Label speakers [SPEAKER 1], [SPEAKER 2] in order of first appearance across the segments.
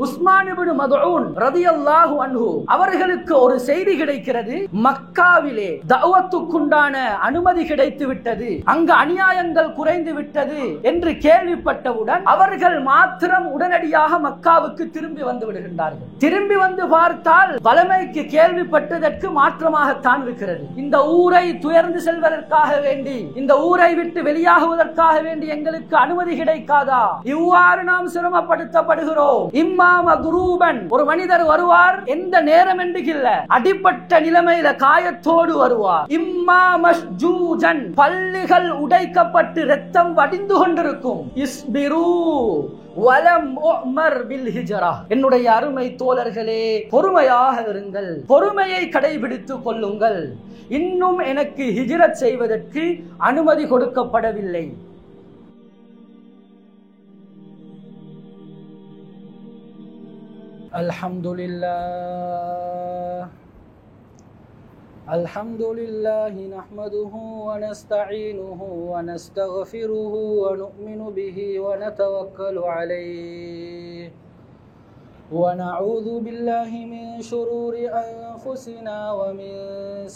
[SPEAKER 1] உஸ்மான் இப்னு மத்ஊன் ரலியல்லாஹு அன்ஹு அவர்களுக்கு ஒரு செய்தி கிடைக்கிறது. மக்காவிலே தஅவத்துக்குண்டான அனுமதி கிடைத்து விட்டது, அங்கு அநியாயங்கள் குறைந்து விட்டது என்று கேள்விப்பட்டவுடன் அவர்கள் மாத்திரம் உடனடியாக மக்காவுக்கு திரும்பி வந்து விடுகின்றார்கள். திரும்பி வந்து பார்த்தால் வலமைக்கு கேள்விப்பட்டதற்கு மாற்றமாகத்தான் இருக்கிறது. இந்த ஊரை துயர்ந்து செல்வதற்காக வேண்டி, இந்த ஊரை விட்டு வெளியாகுவதற்காக வேண்டி எங்களுக்கு அனுமதி கிடைக்காதா? இவ்வாறு நாம் சிரமப்படுத்தப்படுகிறோம். ஒரு மனிதர் வருவார், எந்த நேரம் என்று இல்ல, அடிப்பட்ட நிலைமையில காயத்தோடு வருவார். இம்மா மஸ்ஜூஜன், பல்லுகள் உடைக்கப்பட்டு இரத்தம் வடிந்து கொண்டிருக்கும். இஸ்பிரு வலம் உமர் பில் ஹிஜ்ரா. என்னுடைய அருமை தோழர்களே, பொறுமையாக இருங்கள், பொறுமையை கடைபிடித்துக் கொள்ளுங்கள். இன்னும் எனக்கு ஹிஜ்ரத் செய்வதற்கு அனுமதி கொடுக்கப்படவில்லை. அல்ஹம்துலில்லாஹி நஹ்மதுஹு வ நஸ்தஈனுஹு வ நஸ்தக்ஃபிருஹு வ நு'மினு பிஹி வ நதவக்கலு அலைஹி வ நஊது பில்லாஹி மின் ஷுரூரி அன்ஃபுஸினா வ மின்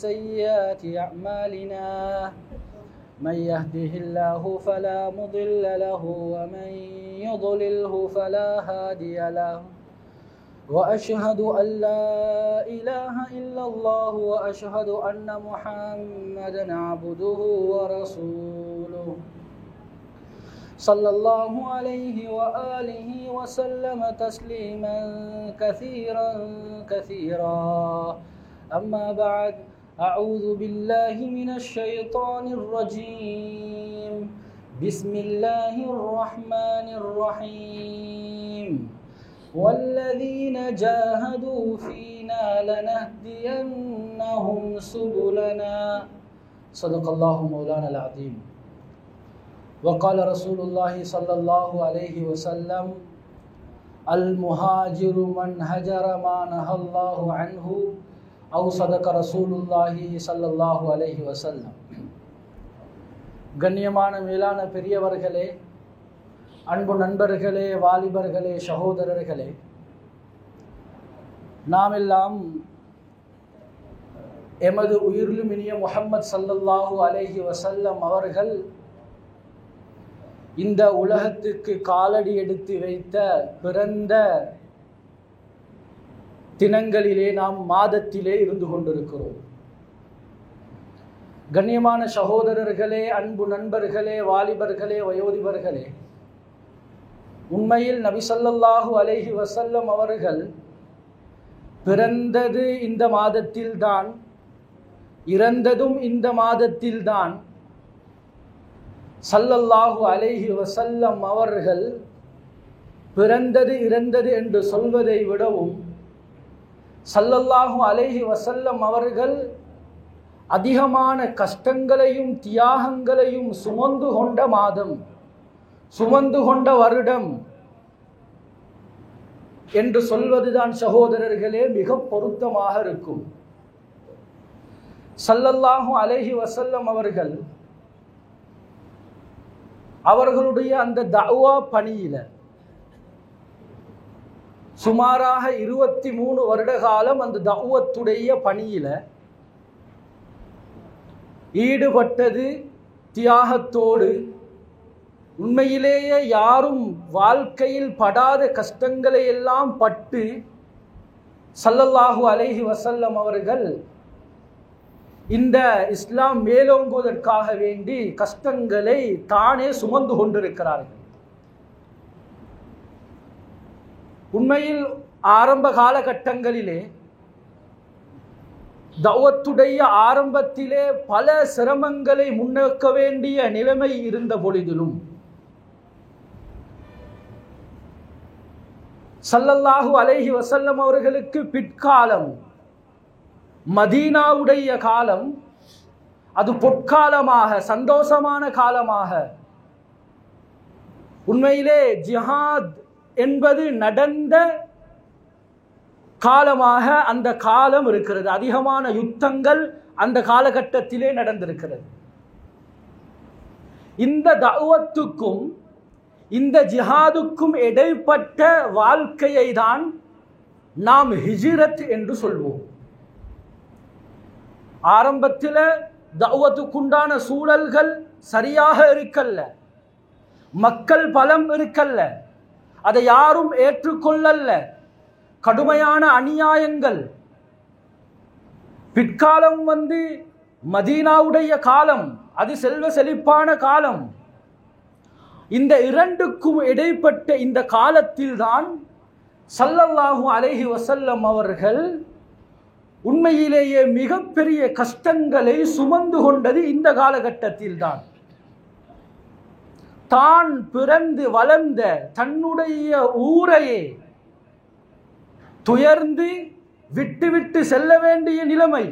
[SPEAKER 1] ஸய்யிஆத்தி அஅமாலினா. மன் யஹ்திஹில்லாஹு ஃபலா முضில்ல லஹு வ மன் யுضلில்ஹு ஃபலா ஹாதிய லஹு. وأشهد أن لا إله إلا الله وأشهد أن محمدا عبده ورسوله صلى الله عليه وآله وسلم تسليما كثيرا كثيرا. أما بعد، أعوذ بالله من الشيطان الرجيم. بسم الله الرحمن الرحيم. والذين جاهدوا فينا لنهدينهم سبلنا. صدق الله مولانا العظيم. وقال رسول الله صلى الله عليه وسلم: المهاجر من هجر ما نهى الله عنه. أو صدق رسول الله صلى الله عليه وسلم. கண்ணியமான மேலான பெரியவர்களே, அன்பு நண்பர்களே, வாலிபர்களே, சகோதரர்களே, நாம் எல்லாம் எமது உயிரிலும் இனிய முஹம்மது ஸல்லல்லாஹு அலைஹி வஸல்லம் அவர்கள் இந்த உலகத்துக்கு காலடி எடுத்து வைத்த பிறந்த தினங்களிலே, நாம் மாதத்திலே இருந்து கொண்டிருக்கிறோம். கண்ணியமான சகோதரர்களே, அன்பு நண்பர்களே, வாலிபர்களே, வயோதிபர்களே, உண்மையில் நபி ஸல்லல்லாஹு அலைஹி வஸல்லம் அவர்கள் பிறந்தது இந்த மாதத்தில்தான், இறந்ததும் இந்த மாதத்தில்தான். ஸல்லல்லாஹு அலைஹி வஸல்லம் அவர்கள் பிறந்தது இறந்தது என்று சொல்வதை விடவும், ஸல்லல்லாஹு அலைஹி வஸல்லம் அவர்கள் அதிகமான கஷ்டங்களையும் தியாகங்களையும் சுமந்து கொண்ட மாதம், சுமந்து கொண்ட வருடம் என்று சொல்வதுதான் சகோதரர்களே மிக பொருத்தமாக இருக்கும். ஸல்லல்லாஹு அலைஹி வஸல்லம் அவர்கள் அவர்களுடைய அந்த தஅவா பணியில சுமாராக 23 வருட காலம் அந்த தஅவத்துடைய பணியில ஈடுபட்டது தியாகத்தோடு. உண்மையிலேயே யாரும் வாழ்க்கையில் படாத கஷ்டங்களை எல்லாம் பட்டு ஸல்லல்லாஹு அலைஹி வஸல்லம் அவர்கள் இந்த இஸ்லாம் மேலோங்குவதற்காக வேண்டி கஷ்டங்களை தானே சுமந்து கொண்டிருக்கிறார்கள். உண்மையில் ஆரம்ப காலகட்டங்களிலே, தஅவத்துடைய ஆரம்பத்திலே பல சிரமங்களை முன்னெடுக்க வேண்டிய நிலைமை இருந்த பொழுதிலும், ஸல்லல்லாஹு அலைஹி வஸல்லம் அவர்களுக்கு பிற்காலம் மதீனாவுடைய காலம் அது பொற்காலமாக, சந்தோஷமான காலமாக, உண்மையிலே ஜிஹாத் என்பது நடந்த காலமாக அந்த காலம் இருக்கிறது. அதிகமான யுத்தங்கள் அந்த காலகட்டத்திலே நடந்திருக்கிறது. இந்த தஅவத்துக்கும் இந்த ஜிஹாதுக்கும் இடைப்பட்ட வாழ்க்கையை தான் நாம் ஹிஜ்ரத் என்று சொல்வோம். ஆரம்பத்தில் தஅவத்துக்குண்டான சூழல்கள் சரியாக இருக்கல்ல, மக்கள் பலம் இருக்கல்ல, அதை யாரும் ஏற்றுக்கொள்ளல்ல, கடுமையான அநியாயங்கள். பிற்காலம் மதீனாவுடைய காலம், அது செல்வ செழிப்பான காலம். இந்த இரண்டுக்கும் இடைப்பட்ட இந்த காலத்தில் தான் ஸல்லல்லாஹு அலைஹி வஸல்லம் அவர்கள் உண்மையிலேயே மிகப்பெரிய கஷ்டங்களை சுமந்து கொண்டது இந்த காலகட்டத்தில் தான். தான் பிறந்து வளர்ந்த தன்னுடைய ஊரையே துயர்ந்து விட்டு செல்ல வேண்டிய நிலைமை.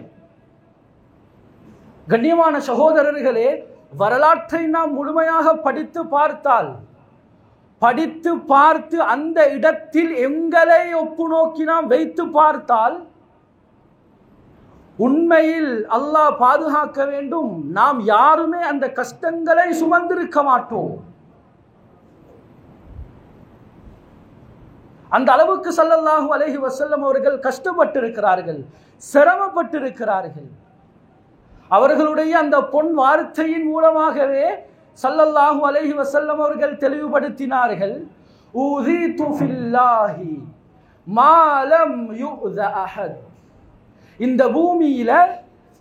[SPEAKER 1] கண்ணியமான சகோதரர்களே, வரலாற்றை நாம் முழுமையாக படித்து பார்த்து அந்த இடத்தில் எங்களை ஒப்பு நோக்கி நாம் வைத்து பார்த்தால் உண்மையில் அல்லாஹ் பாதுகாக்க வேண்டும், நாம் யாருமே அந்த கஷ்டங்களை சுமந்திருக்க மாட்டோம். அந்த அளவுக்கு ஸல்லல்லாஹு அலைஹி வஸல்லம் அவர்கள் கஷ்டப்பட்டிருக்கிறார்கள், சிரமப்பட்டிருக்கிறார்கள். அவர்களுடைய அந்த பொன் வார்த்தையின் மூலமாகவே ஸல்லல்லாஹு அலைஹி வஸல்லம் அவர்கள் தெளிவுபடுத்தினார்கள், ஊதீது ஃபில்லாஹி மா லம் யுஅத அஹத். இந்த பூமியில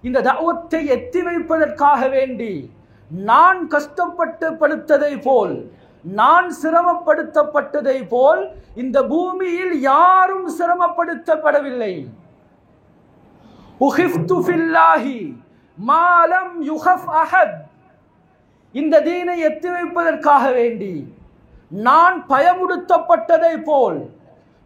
[SPEAKER 1] இந்த தஅவத்தை எத்தி வைப்பதற்காக வேண்டி நான் கஷ்டப்பட்டதை போல், நான் சிரமப்படுத்தப்பட்டதை போல் இந்த பூமியில் யாரும் சிரமப்படுத்தப்படவில்லை. உஹிஃப்து ஃபில்லாஹி மா லம் யுஹஃப் அஹத். இந்த தீனை எத்தி வைப்பதற்காக வேண்டி நான் பயமுறுத்தப்பட்டதை போல்,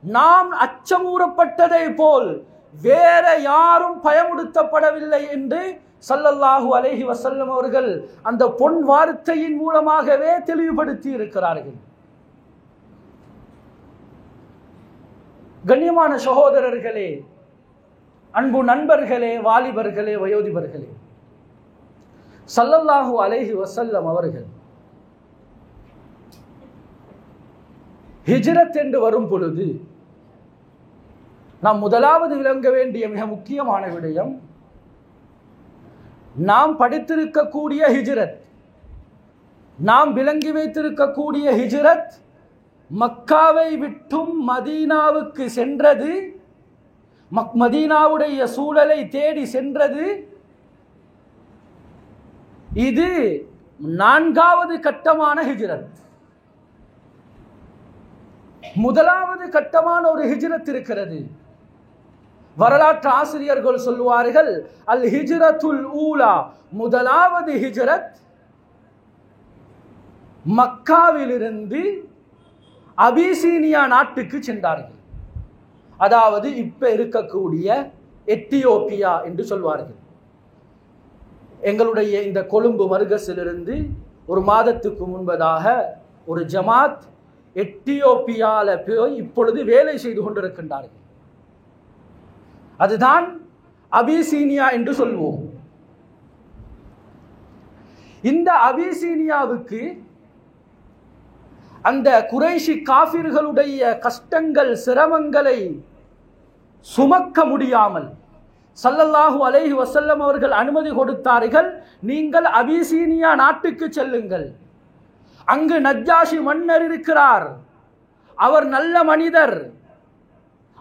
[SPEAKER 1] நான் அச்சமூறப்பட்டதை போல் வேற யாரும் பயமுறுத்தப்படவில்லை என்று ஸல்லல்லாஹு அலைஹி வஸல்லம் அவர்கள் அந்த பொன் வார்த்தையின் மூலமாகவே தெளிவுபடுத்தி இருக்கிறார்கள். கண்ணியமான சகோதரர்களே, அன்பு நண்பர்களே, வாலிபர்களே, வயோதிபர்களே, ஸல்லல்லாஹு அலைஹி வஸல்லம் அவர்கள் ஹிஜ்ரத் என்று வரும் பொழுது நாம் முதலாவது விளங்க வேண்டிய மிக முக்கியமான விடயம், நாம் படித்திருக்கக்கூடிய ஹிஜ்ரத், நாம் விளங்கி வைத்திருக்கக்கூடிய ஹிஜ்ரத் மக்காவை விட்டும் மதீனாவுக்கு சென்றது, மதீனாவுடைய சூழலை தேடி சென்றது. இது 4வது கட்டமான ஹிஜ்ரத். முதலாவது கட்டமான ஒரு ஹிஜ்ரத் இருக்கிறது. வரலாற்று ஆசிரியர்கள் சொல்வார்கள், அல் ஹிஜ்ரத்துல் ஊலா, முதலாவது ஹிஜ்ரத் மக்காவிலிருந்து அபிசீனியா நாட்டுக்கு சென்றார்கள். அதாவது இப்ப இருக்கக்கூடிய எத்தியோப்பியா என்று சொல்வார்கள். எங்களுடைய இந்த கொழும்பு மர்கஸிலிருந்து ஒரு மாதத்துக்கு முன்பதாக ஒரு ஜமாத் எத்தியோப்பியால போய் இப்பொழுது வேலை செய்து கொண்டிருக்கின்றார்கள். அதுதான் அபிசீனியா என்று சொல்வோம். இந்த அபிசீனியாவுக்கு அந்த குறைஷி காஃபிர்களுடைய கஷ்டங்கள், சிரமங்களை சுமக்க முடியாமல் ஸல்லல்லாஹு அலைஹி வஸல்லம் அவர்கள் அனுமதி கொடுத்தார்கள், நீங்கள் அபிசீனியா நாட்டுக்கு செல்லுங்கள், அங்கு நஜ்ஜாஷி மன்னர் இருக்கிறார், அவர் நல்ல மனிதர்,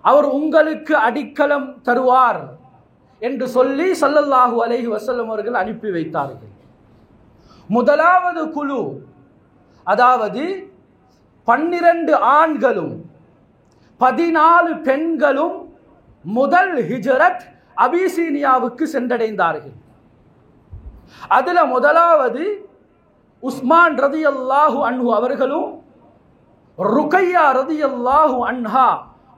[SPEAKER 1] அவர் உங்களுக்கு அடிக்கலம் தருவார் என்று சொல்லி ஸல்லல்லாஹு அலைஹி வஸல்லம் அவர்கள் அனுப்பி வைத்தார்கள். முதலாவது குழு, அதாவது 12 ஆண்களும் 14 பெண்களும் முதல் ஹிஜ்ரத் அபிசீனியாவுக்கு சென்றடைந்தார்கள். அதுல முதலாவது உஸ்மான் ரதியல்லாஹு அன்ஹு அவர்களும் ருக்கையா ரதியல்லாஹு அன்ஹா,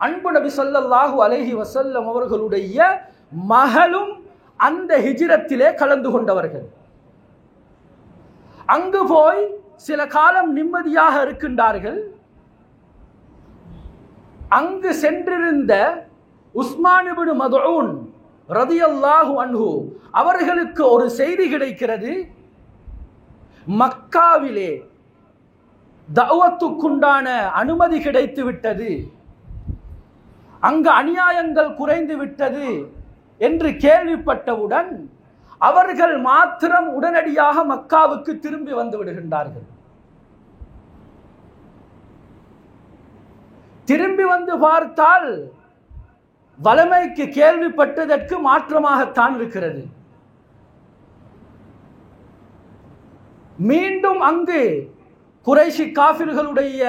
[SPEAKER 1] அன்பு நபி ஸல்லல்லாஹு அலைஹி வஸல்லம் அவர்களுடைய மகளும் அந்த ஹிஜ்ரத்திலே கலந்து கொண்டவர்கள். அங்கு போய் சில காலம் நிம்மதியாக இருக்கின்றார்கள். அங்கு சென்றிருந்த உஸ்மான் இப்னு மத்ஊன் ரதியல்லாஹு அன்ஹு அவர்களுக்கு ஒரு செய்தி கிடைக்கிறது, மக்காவிலே தஅவத்துக்குண்டான அனுமதி கிடைத்து விட்டது, அங்கு அநியாயங்கள் குறைந்து விட்டது என்று கேள்விப்பட்டவுடன் அவர்கள் மாத்திரம் உடனடியாக மக்காவுக்கு திரும்பி வந்து விடுகின்றார்கள். திரும்பி வந்து பார்த்தால் வலமைக்கு கேள்விப்பட்டதற்கு மாற்றமாகத்தான் இருக்கிறது. மீண்டும் அங்கு குறைஷி காஃபிர்களுடைய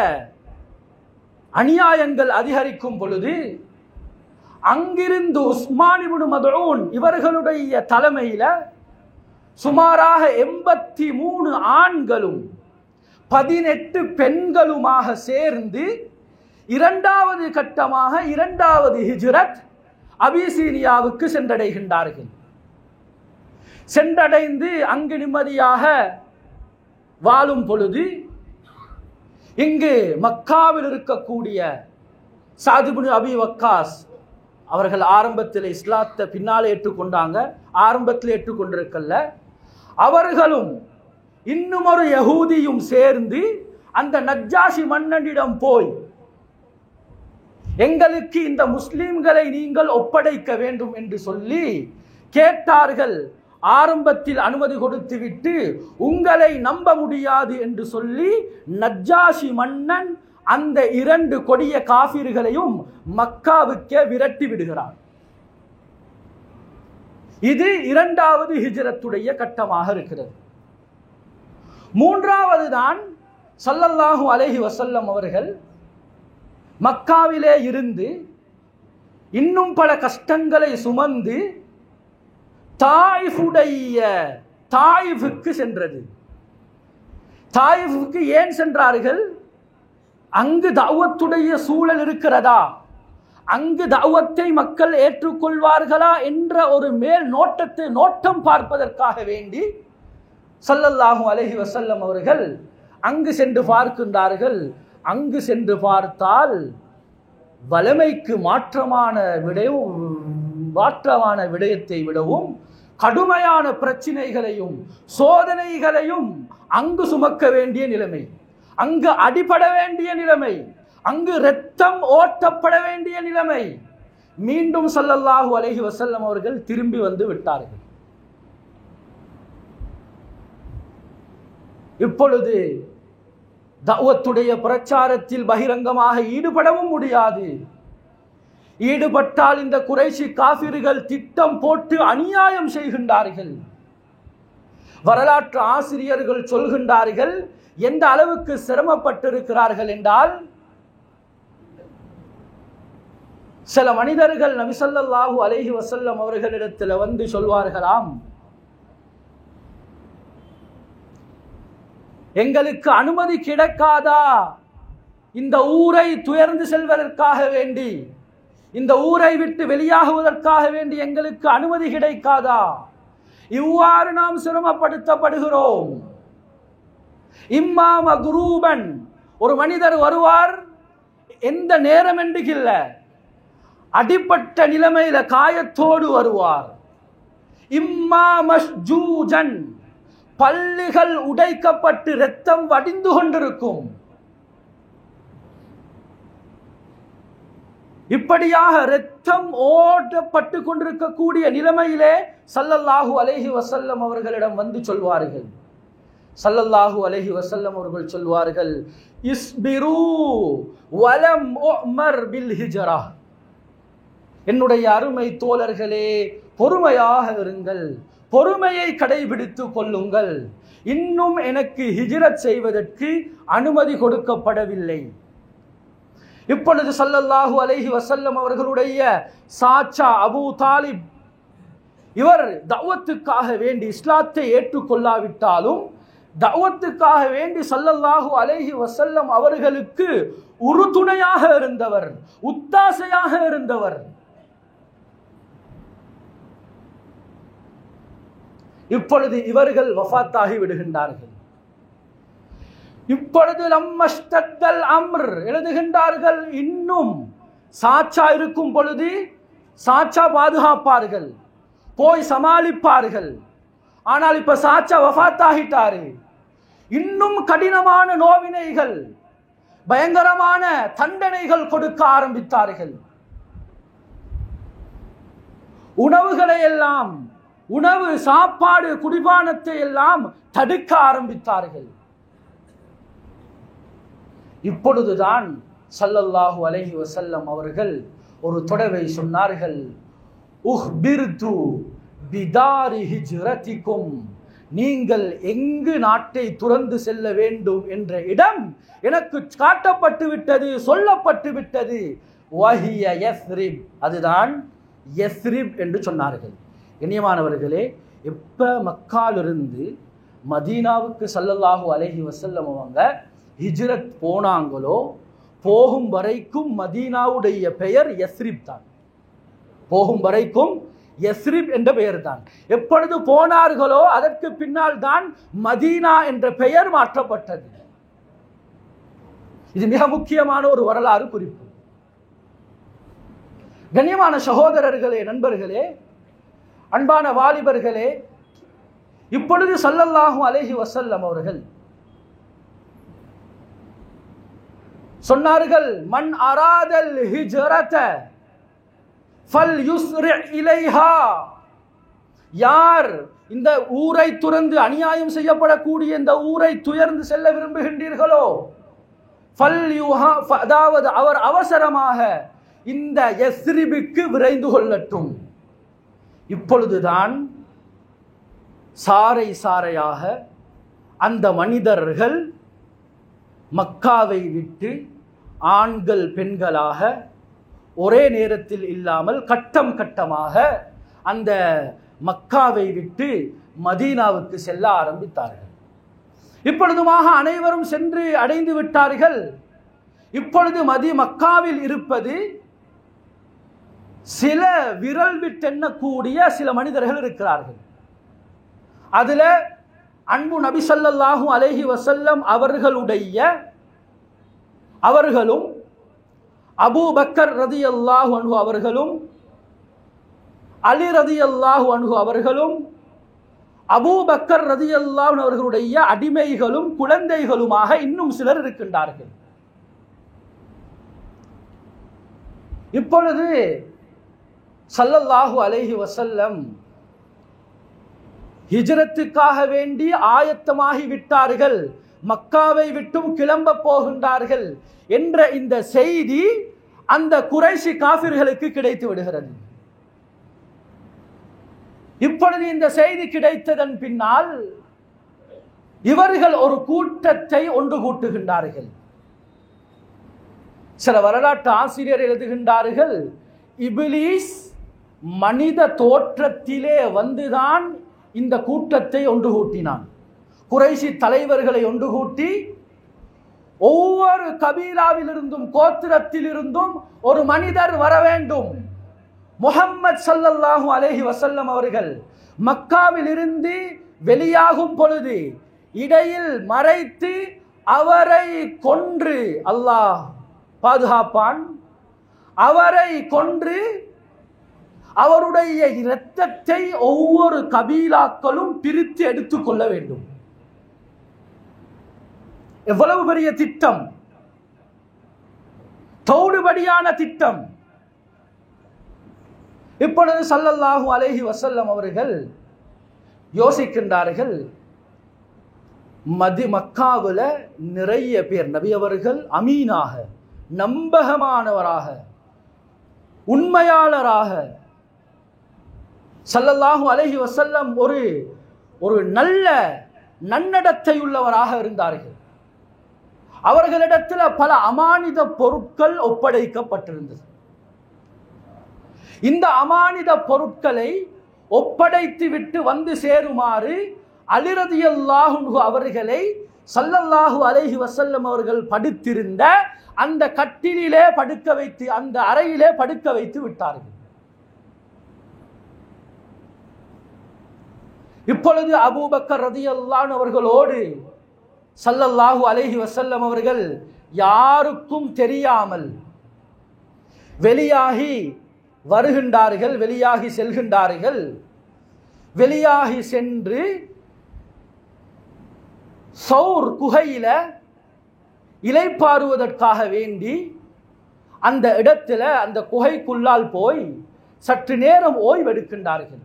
[SPEAKER 1] அநியாயங்கள் அதிகரிக்கும் பொழுது அங்கிருந்து உஸ்மான் இப்னு மத்ஊன் இவர்களுடைய தலைமையில சுமாராக 83 ஆண்களும் 18 பெண்களுமாக சேர்ந்து இரண்டாவது கட்டமாக இரண்டாவது ஹிஜ்ரத் அபிசீனியாவுக்கு சென்றடைகின்றார்கள். சென்றடைந்து அங்கு நிம்மதியாக வாழும் பொழுது இங்கு மக்காவில் இருக்கக்கூடிய சஅத் இப்னு அபி வக்காஸ் அவர்கள் ஆரம்பத்தில் இஸ்லாத்தை பின்னாலே ஏற்றுக்கொண்டாங்க, ஆரம்பத்தில் ஏற்றுக்கொண்டிருக்கல. அவர்களும் இன்னும் ஒரு யஹூதியும் சேர்ந்து அந்த நஜ்ஜாஷி மன்னனிடம் போய் எங்களுக்கு இந்த முஸ்லிம்களை நீங்கள் ஒப்படைக்க வேண்டும் என்று சொல்லி கேட்டார்கள். ஆரம்பத்தில் அனுமதி கொடுத்துவிட்டு உங்களை நம்ப முடியாது என்று சொல்லி நஜ்ஜாஷி மன்னன் அந்த 2 கொடிய காஃபிர்களையும் மக்காவுக்கே விரட்டி விடுகிறார். இது இரண்டாவது ஹிஜ்ரத்துடைய கட்டமாக இருக்கிறது. மூன்றாவது தான் ஸல்லல்லாஹு அலைஹி வஸல்லம் அவர்கள் மக்காவிலே இருந்து இன்னும் பல கஷ்டங்களை சுமந்து தாயிஃபுக்கு சென்றது. தாயிஃபுக்கு ஏன் சென்றார்கள்? அங்கு தஅவத்துடைய சூழல் இருக்கிறதா, அங்கு தஅவத்தை மக்கள் ஏற்றுக்கொள்வார்களா என்ற ஒரு மேல் நோட்டம் பார்ப்பதற்காக வேண்டி ஸல்லல்லாஹு அலைஹி வஸல்லம் அவர்கள் அங்கு சென்று பார்க்கின்றார்கள். அங்கு சென்று பார்த்தால் வலமைக்கு மாற்றமான விடயத்தை விடவும் கடுமையான பிரச்சினைகளையும் சோதனைகளையும் அங்கு சுமக்க வேண்டிய நிலைமை, அங்கு அடிபட வேண்டிய நிலைமை, அங்கு இரத்தம் ஓட்டப்பட வேண்டிய நிலைமை. மீண்டும் ஸல்லல்லாஹு அலைஹி வஸல்லம் அவர்கள் திரும்பி வந்து விட்டார்கள். இப்பொழுது தஅவத்துடைய பிரச்சாரத்தில் பகிரங்கமாக ஈடுபடவும் முடியாது. ஈடுபட்டால் இந்த குறைஷி காஃபிர்கள் திட்டம் போட்டு அநியாயம் செய்கின்றார்கள். வரலாற்று ஆசிரியர்கள் சொல்கின்றார்கள் எந்த அளவுக்கு சிரமப்பட்டிருக்கிறார்கள் என்றால், சில மனிதர்கள் நபி ஸல்லல்லாஹு அலைஹி வஸல்லம் அவர்களிடத்தில் வந்து சொல்வார்களாம், எங்களுக்கு அனுமதி கிடைக்காதா இந்த ஊரை துயர்ந்து செல்வதற்காக வேண்டி, இந்த ஊரை விட்டு வெளியாகுவதற்காக வேண்டி எங்களுக்கு அனுமதி கிடைக்காதா? இவ்வாறு நாம் சிரமப்படுத்தப்படுகிறோம். இம்மா மக்ரூபன், ஒரு மனிதர் வருவார், எந்த நேரம் என்று இல்லை, அடிப்பட்ட நிலைமையில காயத்தோடு வருவார். இம்மா மஸ்ஜூஜன், பல்லுகள் உடைக்கப்பட்டு இரத்தம் வடிந்து கொண்டிருக்கும். இப்படியாக இரத்தம் ஓட்டப்பட்டு கொண்டிருக்கக்கூடிய நிலைமையிலே ஸல்லல்லாஹு அலைஹி வஸல்லம் அவர்களிடம் வந்து சொல்வார்கள். ஸல்லல்லாஹு அலைஹி வஸல்லம் அவர்கள் சொல்வார்கள், இஸ்பிரு வலம் உமர் பில் ஹிஜ்ரா, என்னுடைய அருமை தோழர்களே பொறுமையாக இருங்கள், பொறுமையை கடைபிடித்துக் கொள்ளுங்கள். இன்னும் எனக்கு ஹிஜ்ரத் செய்வதற்கு அனுமதி கொடுக்கப்படவில்லை. இப்பொழுது ஸல்லல்லாஹு அலைஹி வஸல்லம் அவர்களுடைய சாச்சா அபூ தாலிப், இவர் தஅவத்துக்காக வேண்டி இஸ்லாத்தை ஏற்றுக்கொள்ளாவிட்டாலும் தஅவத்துக்காக வேண்டி ஸல்லல்லாஹு அலைஹி வஸல்லம் அவர்களுக்கு உறுதுணையாக இருந்தவர், உத்தாசையாக இருந்தவர். இப்பொழுது இவர்கள் வஃபாத்தாகி விடுகின்றார்கள். இப்பொழுது லம்மஸ்தத்தல் அம்ர் எழுதுகின்றார்கள், இன்னும் சாச்சா இருக்கும் பொழுது சாச்சா பாதுகாப்பார்கள், போய் சமாளிப்பார்கள். ஆனால் இப்ப சாச்சா வஃபாத்தாகிட்டாரு. இன்னும் கடினமான நோவினைகள், பயங்கரமான தண்டனைகள் கொடுக்க ஆரம்பித்தார்கள். உணவுகளை எல்லாம், உணவு, சாப்பாடு, குடிபானத்தை எல்லாம் தடுக்க ஆரம்பித்தார்கள். இப்பொழுதுதான் ஸல்லல்லாஹு அலைஹி வஸல்லம் அவர்கள் ஒரு தொடரை சொன்னார்கள். உஹ்பிர்து பிதாரி ஹிஜ்ரதிக்கும், நீங்கள் எங்கு நாட்டை துறந்து செல்ல வேண்டும் என்ற இடம் எனக்கு காட்டப்பட்டு விட்டது, சொல்லப்பட்டு விட்டது. வஹிய யஸ்ரிப், அதுதான் யஸ்ரிப் என்று சொன்னார்கள். கண்ணியமானவர்களே, எப்ப மக்காலிருந்து மதீனாவுக்கு ஸல்லல்லாஹு அலைஹி வஸல்லம் அவங்க ஹிஜ்ரத் போனாங்களோ, போகும் வரைக்கும் மதீனாவுடைய பெயர் யஸ்ரிப் தான். போகும் வரைக்கும் யஸ்ரிப் என்ற பெயர் தான். எப்பொழுது போனார்களோ அதற்கு பின்னால் தான் மதீனா என்ற பெயர் மாற்றப்பட்டது. இது மிக முக்கியமான ஒரு வரலாறு குறிப்பு. கண்ணியமான சகோதரர்களே, நண்பர்களே, அன்பான வாலிபர்களே, இப்பொழுது ஸல்லல்லாஹு அலைஹி வஸல்லம் அவர்கள் சொன்னார்கள், மன் அராதல் ஹிஜ்ரத ஃபல் யுஸ்ரி இலைஹா, யார் இந்த ஊரை துறந்து, அநியாயம் செய்யப்படக்கூடிய இந்த ஊரை துயர்ந்து செல்ல விரும்புகின்றீர்களோ, அதாவது அவர் அவசரமாக இந்த யஸ்ரிபுக்கு விரைந்து கொள்ளட்டும். இப்பொழுதுதான் சாறை சாறையாக அந்த மனிதர்கள் மக்காவை விட்டு ஆண்கள் பெண்களாக ஒரே நேரத்தில் இல்லாமல் கட்டம் கட்டமாக அந்த மக்காவை விட்டு மதீனாவுக்கு செல்ல ஆரம்பித்தார்கள். இப்பொழுதுமாக அனைவரும் சென்று அடைந்து விட்டார்கள். இப்பொழுது மக்காவில் இருப்பது சில விரல் விட்டெண்ணக்கூடிய சில மனிதர்கள் இருக்கிறார்கள். அதுல அன்பு நபி ஸல்லல்லாஹு அலைஹி வஸல்லம் அவர்களும் அபூ பக்கர் ரலியல்லாஹு அன்ஹு அவர்களும் அலி ரலியல்லாஹு அன்ஹு அவர்களும் அபூ பக்கர் ரலியல்லாஹு அன்ஹு அவர்களுடைய அடிமைகளும் குழந்தைகளுமாக இன்னும் சிலர் இருக்கின்றார்கள். இப்பொழுது ஸல்லல்லாஹு அலைஹி வஸல்லம் ஹிஜ்ரத்துக்காக வேண்டி ஆயத்தமாகி விட்டார்கள், மக்காவை விட்டும் கிளம்ப போகின்றார்கள் என்ற இந்த செய்தி அந்த குறைஷி காஃபிர்களுக்கு கிடைத்து விடுகிறது. இப்பொழுது இந்த செய்தி கிடைத்ததன் பின்னால் இவர்கள் ஒரு கூட்டத்தை ஒன்று கூட்டுகின்றார்கள். சில வரலாற்று ஆசிரியர் எழுதுகின்றார்கள், இப்லீஸ் மனித தோற்றத்திலே வந்துதான் இந்த கூட்டத்தை ஒன்று கூட்டினான். குறைஷி தலைவர்களை ஒன்று கூட்டி ஒவ்வொரு கபீலாவிலிருந்தும் கோத்திரத்திலிருந்தும் ஒரு மனிதர் வர வேண்டும். முஹம்மது ஸல்லல்லாஹு அலைஹி வஸல்லம் அவர்கள் மக்காவில் இருந்து வெளியாகும் பொழுது இடையில் மறைத்து அவரை கொன்று அல்லாஹ் பாதுகாப்பான். அவரை கொன்று அவருடைய இரத்தத்தை ஒவ்வொரு கபீலாக்களும் பிரித்து எடுத்துக் கொள்ள வேண்டும். எவ்வளவு பெரிய திட்டம், தோடுபடியான திட்டம். இப்பொழுது ஸல்லல்லாஹு அலைஹி வஸல்லம் அவர்கள் யோசிக்கின்றார்கள், மக்காவில் நிறைய பேர் நபி அவர்கள் அமீனாக, நம்பகமானவராக, உண்மையாளராக, ஸல்லல்லாஹு அலைஹி வஸல்லம் ஒரு நல்ல நன்னடத்தை உள்ளவராக இருந்தார்கள். அவர்களிடத்தில் பல அமானித பொருட்கள் ஒப்படைக்கப்பட்டிருந்தது. இந்த அமானித பொருட்களை ஒப்படைத்து விட்டு வந்து சேருமாறு அலி ரலியல்லாஹு அன்ஹு அவர்களை ஸல்லல்லாஹு அலைஹி வஸல்லம் அவர்கள் படுத்திருந்த அந்த கட்டிலே படுக்க வைத்து, அந்த அறையிலே படுக்க வைத்து விட்டார்கள். இப்பொழுது அபூபக்கர் ரலியல்லாஹு அன்ஹு அவர்களோடு ஸல்லல்லாஹு அலைஹி வஸல்லம் அவர்கள் யாருக்கும் தெரியாமல் வெளியாகி வருகின்றார்கள், வெளியாகி செல்கின்றார்கள். வெளியாகி சென்று சௌர் குகையில இளைப்பாறுவதற்காக வேண்டி அந்த இடத்துல அந்த குகைக்குள்ளால் போய் சற்று நேரம் ஓய்வெடுக்கின்றார்கள்.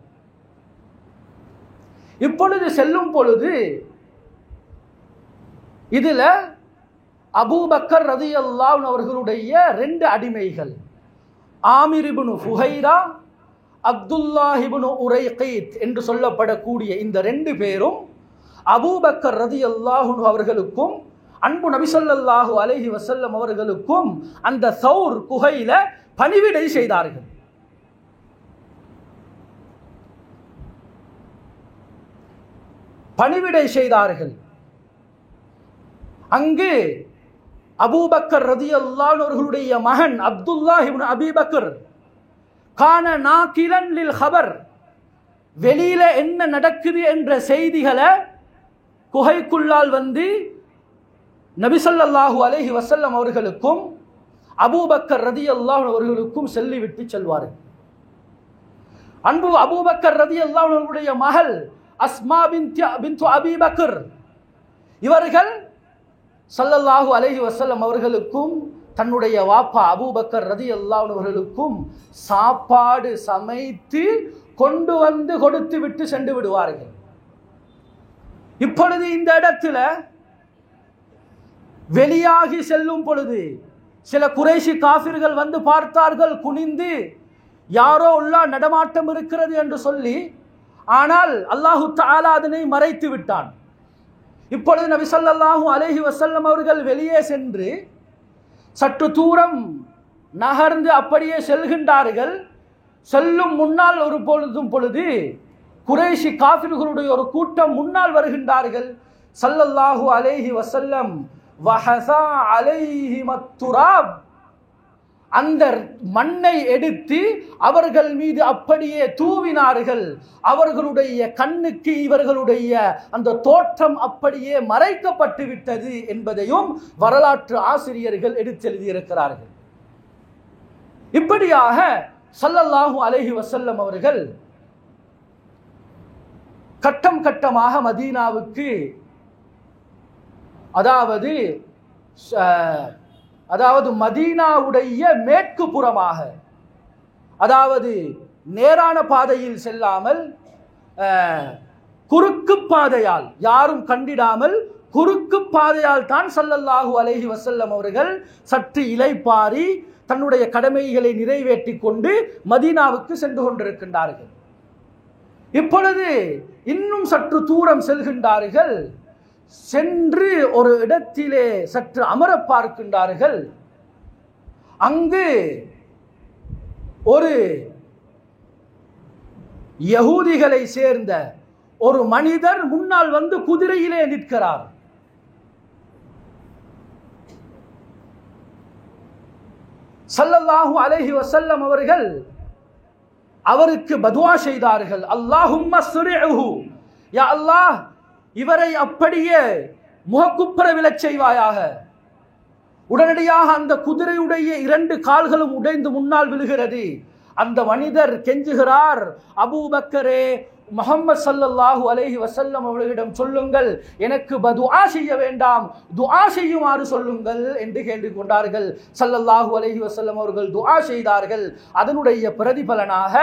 [SPEAKER 1] இப்பொழுது செல்லும் பொழுது இதுல அபூபக்கர் ரலியல்லாஹு அவர்களுடைய 2 அடிமைகள், ஆமிர் இப்னு ஃபுஹைரா, அப்துல்லாஹ் இப்னு உரைகீத் என்று சொல்லப்படக்கூடிய இந்த 2 பேரும் அபூபக்கர் ரலியல்லாஹு அவர்களுக்கும் அன்பு நபி ஸல்லல்லாஹு அலைஹி வஸல்லம் அவர்களுக்கும் அந்த சௌர் குகையில பணிவிடை செய்தார்கள். பணிவிடை செய்தார்கள். அங்கு அபூபக்கர் ரலியல்லாஹு அவர்களுடைய மகன் அப்துல்லாஹ் இப்னு அபீ பக்கர் கான நாகிலன் லில் ஹபர், வெளியில என்ன நடக்குது என்ற செய்திகளை குகைக்குள்ளால் வந்து நபி ஸல்லல்லாஹு அலைஹி வஸல்லம் அவர்களுக்கும் அபூபக்கர் ரலியல்லாஹு அவர்களுக்கும் சொல்லிவிட்டு செல்வார்கள். அன்பு அபூபக்கர் ரலியல்லாஹு அவர்களுடைய மகள் அஸ்மா பின்த் அபீ பக்கர், இவர்கள் ஸல்லல்லாஹு அலைஹி வஸல்லம் அவர்களுக்கும் தன்னுடைய வாப்பா அபூபக்கர் ரலியல்லாஹு அவர்களுக்கும் சாப்பாடு சமைத்து கொண்டு வந்து கொடுத்து விட்டு சென்று விடுவார்கள். இப்பொழுது இந்த இடத்துல வெளியாகி செல்லும் பொழுது சில குறைஷி காஃபிர்கள் வந்து பார்த்தார்கள், குனிந்து யாரோ உள்ள நடமாட்டம் இருக்கிறது என்று சொல்லி. ஆனால் அல்லாஹு தஆலா அதனை மறைத்து விட்டான். இப்பொழுது நபி ஸல்லல்லாஹு அலைஹி வஸல்லம் அவர்கள் வெளியே சென்று சற்று தூரம் நகர்ந்து அப்படியே செல்கின்றார்கள். செல்லும் முன்னால் ஒரு பொழுது குறைஷி காஃபிர்களுடைய ஒரு கூட்டம் முன்னால் வருகின்றார்கள். ஸல்லல்லாஹு அலைஹி வஸல்லம் வஹஸா அலைஹிமத் துராப், அந்த மண்ணை எடுத்து அவர்கள் மீது அப்படியே தூவினார்கள். அவர்களுடைய கண்ணுக்கு இவர்களுடைய அந்த தோற்றம் அப்படியே மறைக்கப்பட்டு விட்டது என்பதையும் வரலாற்று ஆசிரியர்கள் எடுத்தெழுதியிருக்கிறார்கள். இப்படியாக ஸல்லல்லாஹு அலைஹி வஸல்லம் அவர்கள் கட்டம் கட்டமாக மதீனாவுக்கு, அதாவது மதீனாவுடைய மேற்கு புறமாக, அதாவது நேரான பாதையில் செல்லாமல் குறுக்கு பாதையால், யாரும் கண்டிடாமல் குறுக்கு பாதையால் தான் ஸல்லல்லாஹு அலைஹி வஸல்லம் அவர்கள் சற்று இளைப்பாரி தன்னுடைய கடமைகளை நிறைவேற்றி கொண்டு மதீனாவுக்கு சென்று கொண்டிருக்கின்றார்கள். இப்பொழுது இன்னும் சற்று தூரம் செல்கின்றார்கள். சென்று ஒரு இடத்திலே சற்று அமர பார்க்கின்றார்கள். அங்கு ஒரு யகூதிகளை சேர்ந்த ஒரு மனிதர் முன்னால் வந்து குதிரையிலே நிற்கிறார். ஸல்லல்லாஹு அலைஹி வஸல்லம் அவர்கள் அவருக்கு பதுவா செய்தார்கள். அல்லாஹும்ம ஸுரிஹு, யா அல்லாஹ் இவரை அப்படியே முகக்குப்புற விழச் செய்வாயாக. உடனடியாக அந்த குதிரையுடைய 2 கால்களும் உடைந்து முன்னால் விழுகிறது. அந்த மனிதர் கெஞ்சுகிறார், அபூபக்கரே, முஹம்மது ஸல்லல்லாஹு அலைஹி வஸல்லம் அவர்களிடம் சொல்லுங்கள், எனக்கு பதுஆ செய்ய வேண்டாம், துஆ செய்யுமாறு சொல்லுங்கள் என்று கேட்டுக்கொண்டார்கள். ஸல்லல்லாஹு அலைஹி வஸல்லம் அவர்கள் துஆ செய்தார்கள். அதனுடைய பிரதிபலனாக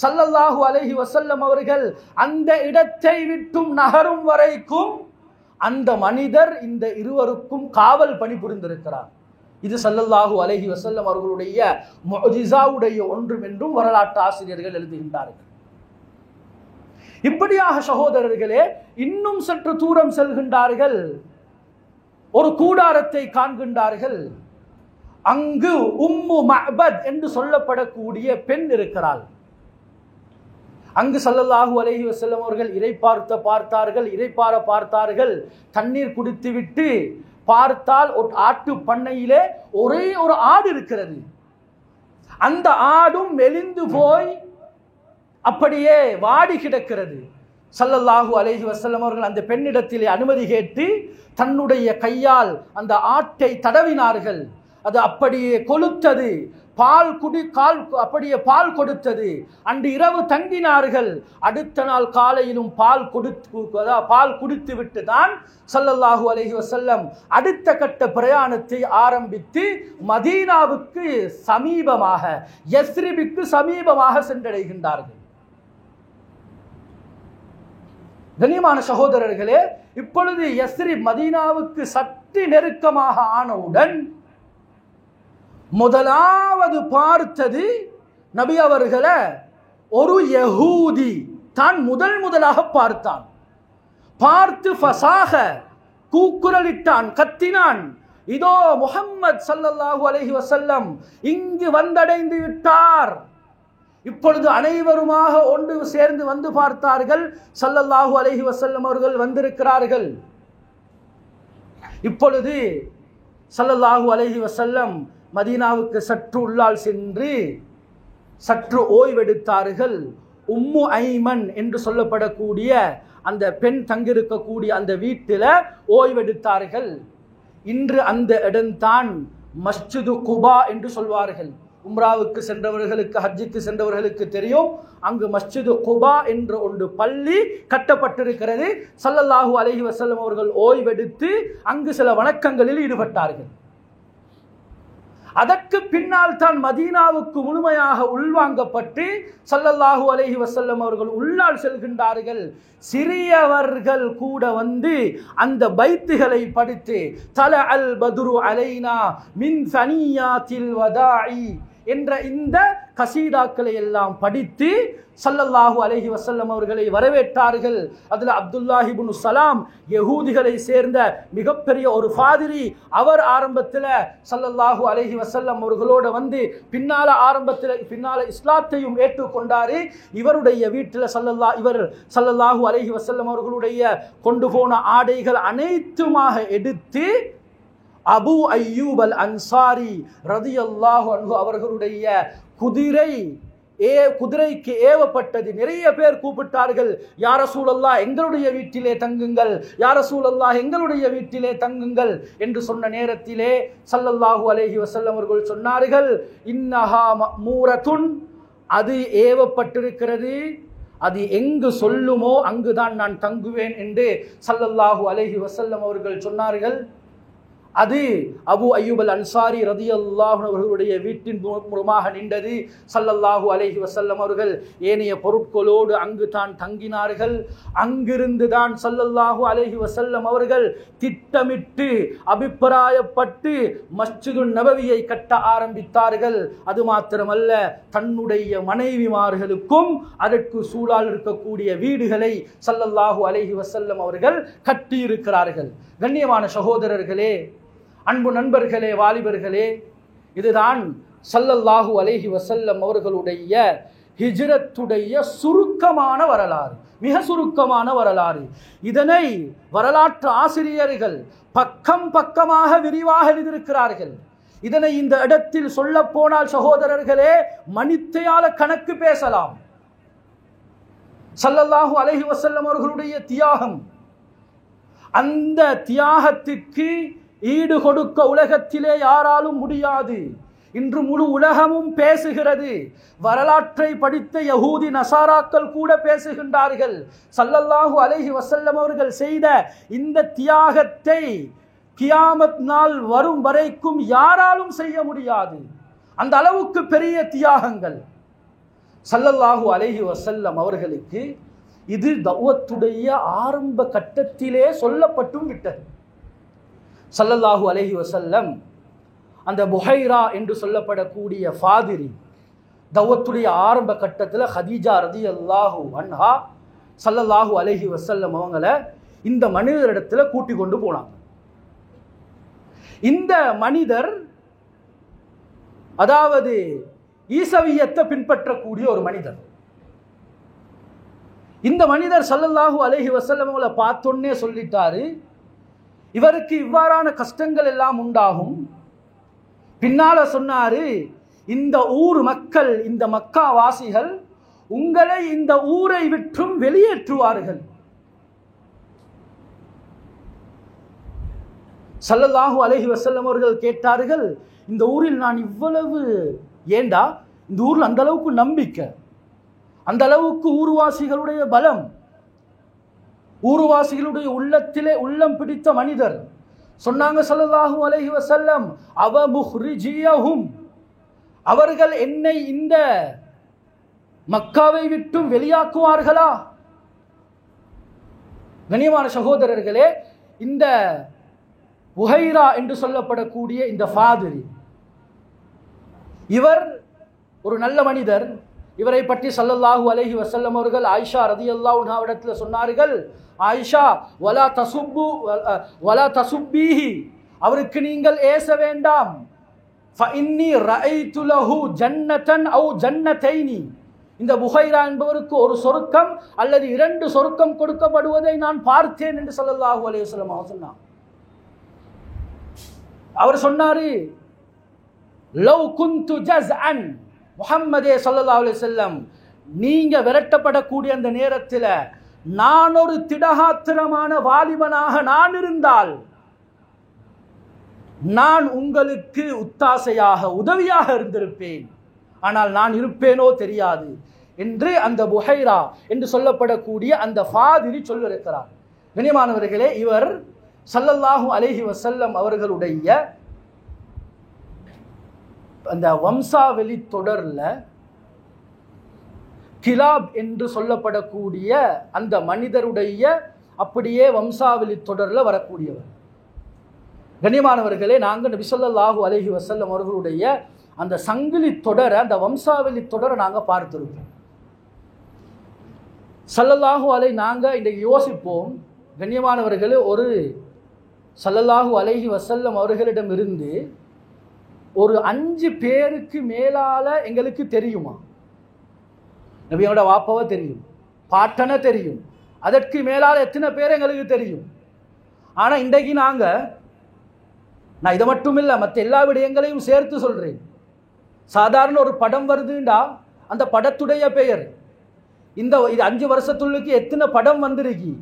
[SPEAKER 1] ஸல்லல்லாஹு அலைஹி வஸல்லம் அவர்கள் அந்த இடத்தை விட்டும் நகரும் வரைக்கும் அந்த மனிதர் இந்த இருவருக்கும் காவல் பணிபுரிந்திருக்கிறார். இது ஸல்லல்லாஹு அலைஹி வஸல்லம் அவர்களுடைய முஅஜிஸாவுடைய ஒன்றும் என்றும் வரலாற்று ஆசிரியர்கள் எழுதுகின்றார்கள். இப்படியாக சகோதரர்களே, இன்னும் சற்று தூரம் செல்கின்றார்கள். ஒரு கூடாரத்தை காண்கின்றார்கள். அங்கு உம்மு மஅபத் என்று சொல்லப்படக்கூடிய பெண் இருக்கிறாள். அங்கு ஸல்லல்லாஹு அலைஹி வஸல்லம் அவர்கள் இறைப்பார பார்த்தார்கள். தண்ணீர் குடித்துவிட்டு பார்த்தால் ஒரு ஆட்டு பண்ணையிலே ஒரே ஒரு ஆடு இருக்கிறது. அந்த ஆடும் மெலிந்து போய் அப்படியே வாடி கிடக்கிறது. ஸல்லல்லாஹு அலைஹி வஸல்லம் அவர்கள் அந்த பெண்ணிடத்திலே அனுமதி கேட்டு தன்னுடைய கையால் அந்த ஆட்டை தடவினார்கள். அது அப்படியே கொளுத்தது. அப்படியே பால் கொடுத்தது. அன்று இரவு தங்கினார்கள். அடுத்த நாள் காலையிலும் பால் குடித்து விட்டு தான் ஸல்லல்லாஹு அலைஹி வஸல்லம் அடுத்த கட்ட பிரயாணத்தை ஆரம்பித்து மதீனாவுக்கு சமீபமாக, யஸ்ரிபுக்கு சமீபமாக சென்றடைகின்றார்கள். கண்ணியமான சகோதரர்களே, இப்பொழுது யஸ்ரிப் மதீனாவுக்கு சற்று நெருக்கமாக ஆனவுடன் முதலாவது பார்த்தது நபி அவர்களை ஒரு யஹூதி தான் முதலாக பார்த்தான். பார்த்து ஃபசாக கூக்குரலிட்டான், கத்தினான், இதோ முஹம்மது ஸல்லல்லாஹு அலைஹி வஸல்லம் இங்கு வந்தடைந்து விட்டார். இப்பொழுது அனைவருமாக ஒன்று சேர்ந்து வந்து பார்த்தார்கள். ஸல்லல்லாஹு அலைஹி வஸல்லம் அவர்கள் வந்திருக்கிறார்கள். இப்பொழுது ஸல்லல்லாஹு அலைஹி வஸல்லம் மதீனாவுக்கு சற்று உள்ளால் சென்று சற்று ஓய்வெடுத்தார்கள். உம்மு ஐமன் என்று சொல்லப்படக்கூடிய அந்த பெண் தங்கியிருக்கக்கூடிய அந்த வீட்டில் ஓய்வெடுத்தார்கள். இன்று அந்த இடம்தான் மஸ்ஜிது குபா என்று சொல்வார்கள். உம்ராவுக்கு சென்றவர்களுக்கு, ஹஜ்ஜுக்கு சென்றவர்களுக்கு தெரியும், அங்கு மஸ்ஜிது குபா என்ற ஒன்று பள்ளி கட்டப்பட்டிருக்கிறது. ஸல்லல்லாஹு அலைஹி வஸல்லம் அவர்கள் ஓய்வெடுத்து அங்கு சில வணக்கங்களில் ஈடுபட்டார்கள். அதற்கு பின்னால் தான் மதீனாவுக்கு முழுமையாக உள்வாங்கப்பட்டு ஸல்லல்லாஹு அலைஹி வஸல்லம் அவர்கள் உள்ளால் செல்கின்றார்கள். சிறியவர்கள் கூட வந்து அந்த பைத்துகளை படித்து தல அல் பத்ரு அலைனா மின் சனியாத்தில் வதாஇ என்ற இந்த கசீதாக்களை எல்லாம் படித்து ஸல்லல்லாஹு அலைஹி வஸல்லம் அவர்களை வரவேற்றார்கள். அதில் அப்துல்லாஹ் இப்னு சலாம் யஹூதிகளை சேர்ந்த மிகப்பெரிய ஒரு ஃபாதிரி, அவர் ஆரம்பத்தில் ஸல்லல்லாஹு அலைஹி வஸல்லம் அவர்களோட வந்து பின்னால இஸ்லாத்தையும் ஏற்றுக்கொண்டாரு. இவருடைய வீட்டில் இவர் ஸல்லல்லாஹு அலைஹி வஸல்லம் அவர்களுடைய கொண்டு போன ஆடைகள் அனைத்துமாக எடுத்து அபு அய்யூப் அல் அன்சாரி ரதியல்லாஹு அன்ஹு அவர்களுடைய குதிரைக்கு ஏவப்பட்டது. நிறைய பேர் கூப்பிட்டார்கள், யா ரசூலல்லாஹ் எங்களுடைய வீட்டிலே தங்குங்கள், யா ரசூலல்லாஹ் எங்களுடைய வீட்டிலே தங்குங்கள் என்று சொன்ன நேரத்திலே ஸல்லல்லாஹு அலைஹி வஸல்லம் அவர்கள் சொன்னார்கள், இன்னஹா மஅமூரத்துன், அது ஏவப்பட்டிருக்கிறது, அது எங்கு சொல்லுமோ அங்குதான் நான் தங்குவேன் என்று ஸல்லல்லாஹு அலைஹி வஸல்லம் அவர்கள் சொன்னார்கள். அது அபு அய்யூப் அல் அன்சாரி ரதியல்லாஹு அவர்களுடைய வீட்டின் மூலமாக நின்றது. ஸல்லல்லாஹு அலைஹி வஸல்லம் அவர்கள் ஏனைய பொருட்களோடு அங்கு தான் தங்கினார்கள். அங்கிருந்து தான் ஸல்லல்லாஹு அலைஹி வஸல்லம் அவர்கள் திட்டமிட்டு அபிப்பிராயப்பட்டு மஸ்ஜிது நபவியை கட்ட ஆரம்பித்தார்கள். அது மாத்திரமல்ல, தன்னுடைய மனைவிமார்களுக்கும் அதற்கு சூழால் இருக்கக்கூடிய வீடுகளை ஸல்லல்லாஹு அலைஹி வஸல்லம் அவர்கள் கட்டியிருக்கிறார்கள். கண்ணியமான சகோதரர்களே, அன்பு நண்பர்களே, வாலிபர்களே, இதுதான் ஸல்லல்லாஹு அலைஹி வஸல்லம் அவர்களுடைய ஹிஜ்ரத்துடைய சுருக்கமான வரலாறு, மிக சுருக்கமான வரலாறு. இதனை வரலாற்று ஆசிரியர்கள் பக்கம் பக்கமாக விரிவாக எழுதியிருக்கிறார்கள். இதனை இந்த இடத்தில் சொல்ல போனால் சகோதரர்களே மணித்தையால கணக்கு பேசலாம். ஸல்லல்லாஹு அலைஹி வஸல்லம் அவர்களுடைய தியாகம், அந்த தியாகத்திற்கு ஈடு கொடுக்க உலகத்திலே யாராலும் முடியாது. இன்று முழு உலகமும் பேசுகிறது. வரலாற்றை படித்த யஹூதி நசாராக்கள் கூட பேசுகின்றார்கள். ஸல்லல்லாஹு அலைஹி வஸல்லம் அவர்கள் செய்த இந்த தியாகத்தை கியாமத் நாள் வரும் வரைக்கும் யாராலும் செய்ய முடியாது. அந்த அளவுக்கு பெரிய தியாகங்கள். ஸல்லல்லாஹு அலைஹி வஸல்லம் அவர்களுக்கு இது தஅவத்துடைய ஆரம்ப கட்டத்திலே சொல்லப்பட்டும் விட்டது. ஸல்லல்லாஹு அலைஹி வஸல்லம் அந்த புஹைரா என்று சொல்லப்படக்கூடிய ஃபாதிரி தஅவத்துடைய ஆரம்ப கட்டத்தில் ஹதீஜா ரதியல்லாஹு அன்ஹா ஸல்லல்லாஹு அலைஹி வஸல்லம் அவங்கள இந்த மனிதரிடத்தில் கூட்டி கொண்டு போனாங்க. இந்த மனிதர் அதாவது ஈசவியத்தை பின்பற்றக்கூடிய ஒரு மனிதர். இந்த மனிதர் ஸல்லல்லாஹு அலைஹி வஸல்லம் அவங்கள பார்த்தோன்னே சொல்லிட்டாரு, இவருக்கு இவ்வாறான கஷ்டங்கள் எல்லாம் உண்டாகும். பின்னால சொன்னாரு, இந்த ஊர் மக்கள், இந்த மக்கா வாசிகள் உங்களை இந்த ஊரை விற்றும் வெளியேற்றுவார்கள். ஸல்லல்லாஹு அலைஹி வஸல்லம் அவர்கள் கேட்டார்கள், இந்த ஊரில் நான் இவ்வளவு ஏண்டா இந்த ஊர்ல அந்த அளவுக்கு நம்பிக்கை, அந்த அளவுக்கு ஊர்வாசிகளுடைய பலம், ஊர்வாசிகளுடைய உள்ளத்திலே உள்ளம் பிடித்த மனிதர். சொன்னாங்க ஸல்லல்லாஹு அலைஹி வஸல்லம், அவ முஹ்ரிஜியஹும், அவர்கள் என்னை இந்த மக்காவை விட்டும் வெளியாக்குவார்களா? கண்ணியமான சகோதரர்களே, இந்த புஹைரா என்று சொல்லப்படக்கூடிய இந்த ஃபாதிரி, இவர் ஒரு நல்ல மனிதர். இவரை பற்றி ஸல்லல்லாஹு அலைஹி வஸல்லம் அவர்கள் ஆயிஷா ரலியல்லாஹு அன்ஹா இடத்துல சொன்னார்கள், ஆயிஷா வலா தசுப்பீஹி, அவருக்கு நீங்கள் ஏச வேண்டாம். ஃபஇன்னி ரஅய்து லஹு ஜன்னதன் அவ் ஜன்னதைனி, இந்த புஹைரா என்பவருக்கு ஒரு சொர்க்கம் அல்லது 2 சொர்க்கம் கொடுக்கப்படுவதை நான் பார்த்தேன் என்று ஸல்லல்லாஹு அலைஹி வஸல்லம் அவர் சொன்னார். அவர் சொன்னாரு, லவ் குந்து ஜஸ்அன், முஹம்மதே ஸல்லல்லாஹு அலைஹி வஸல்லம், நீங்க விரட்டப்படக்கூடிய அந்த நேரத்தில் நான் ஒரு திடகாத்திரமான வாலிபனாக நான் இருந்தால் நான் உங்களுக்கு உத்தாசையாக உதவியாக இருந்திருப்பேன். ஆனால் நான் இருப்பேனோ தெரியாது என்று அந்த புஹைரா என்று சொல்லப்படக்கூடிய அந்த ஃபாதிரி சொல்லியிருக்கிறார். கண்ணியமானவர்களே, இவர் ஸல்லல்லாஹு அலைஹி வஸல்லம் அவர்களுடைய அந்த வம்சாவளி தொடர்ல கிலாப் என்று சொல்லப்படக்கூடிய அந்த மனிதருடைய அப்படியே வம்சாவளி தொடர்ல வரக்கூடியவர். கண்ணியமானவர்களே, நாங்கள் நபி ஸல்லல்லாஹு அலைஹி வஸல்லம் அவர்களுடைய அந்த சங்கிலி தொடரை, அந்த வம்சாவளி தொடரை நாங்கள் பார்த்திருப்போம். ஸல்லல்லாஹு அலைஹி, நாங்கள் இன்றைக்கு யோசிப்போம், கண்ணியமானவர்களே, ஒரு ஸல்லல்லாஹு அலைஹி வஸல்லம் அவர்களிடமிருந்து ஒரு 5 பேருக்கு மேலால எங்களுக்கு தெரியுமா? நபியோட வாப்பாவை தெரியும், பாட்டனை தெரியும், அதற்கு மேலால எத்தனை பேர் எங்களுக்கு தெரியும். ஆனா இன்றைக்கு நான் இதை மட்டும் இல்லை, மற்ற எல்லா விடயங்களையும் சேர்த்து சொல்றேன். சாதாரண ஒரு படம் வருதுண்டா அந்த படத்துடைய பெயர், இது 5 வருஷத்துள்ளுக்கு எத்தனை படம் வந்திருக்கு,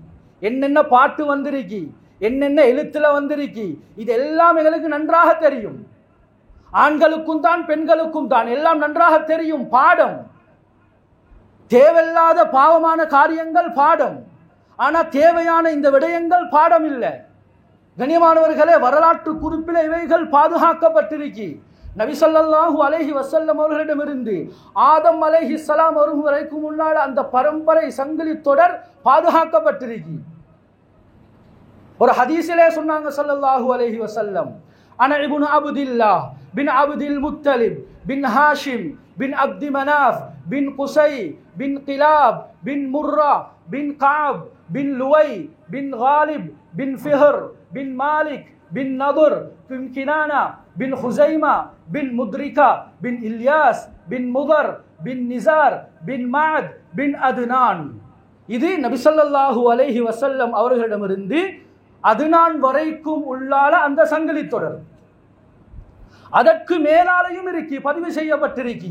[SPEAKER 1] என்னென்ன பாட்டு வந்திருக்கு, என்னென்ன எழுத்துல வந்திருக்கு, இது எல்லாம் எங்களுக்கு நன்றாக தெரியும். ஆண்களுக்கும் தான் பெண்களுக்கும் தான் எல்லாம் நன்றாக தெரியும். பாடம், தேவையில்லாத பாவமான காரியங்கள் பாடம், ஆனா தேவையான இந்த விடயங்கள் பாடம் இல்லை. கண்ணியமானவர்களே, வரலாற்று குறிப்பில் இவைகள் பாதுகாக்கப்பட்டிருக்கு. நபி ஸல்லல்லாஹு அலைஹி வஸல்லம் அவர்களிடமிருந்து ஆதம் அலைஹிஸ்ஸலாம் அவர்கள் வரைக்கும் முன்னால் அந்த பரம்பரை சங்கிலி தொடர் பாதுகாக்கப்பட்டிருக்கு. ஒரு ஹதீஸிலே சொன்னாங்க ஸல்லல்லாஹு அலைஹி வஸல்லம், அன இப்னு அப்துல்லாஹ் பின் அப்துல் முத்தலிப் பின் ஹாஷிம் பின் அப்தி மனாஃப் பின் குஸை பின் கிலாப் பின் முர்ரா பின் கஅப் பின் லுவை பின் காலிப் பின் ஃபிஹர் பின் மாலிக் பின் நதுர் பின் கினானா பின் ஹுசைமா பின் முத்ரிகா பின் இல்யாஸ் பின் முதர் பின் நிசார் பின் மாத் பின் அத்னான். இது நபி ஸல்லல்லாஹு அலைஹி வஸல்லம் அவர்களிடமிருந்து அத்னான் வரைக்கும் உள்ளால அந்த சங்கிலி தொடர். அதற்கு மேலாலையும் இருக்கு, பதிவு செய்யப்பட்டிருக்கு.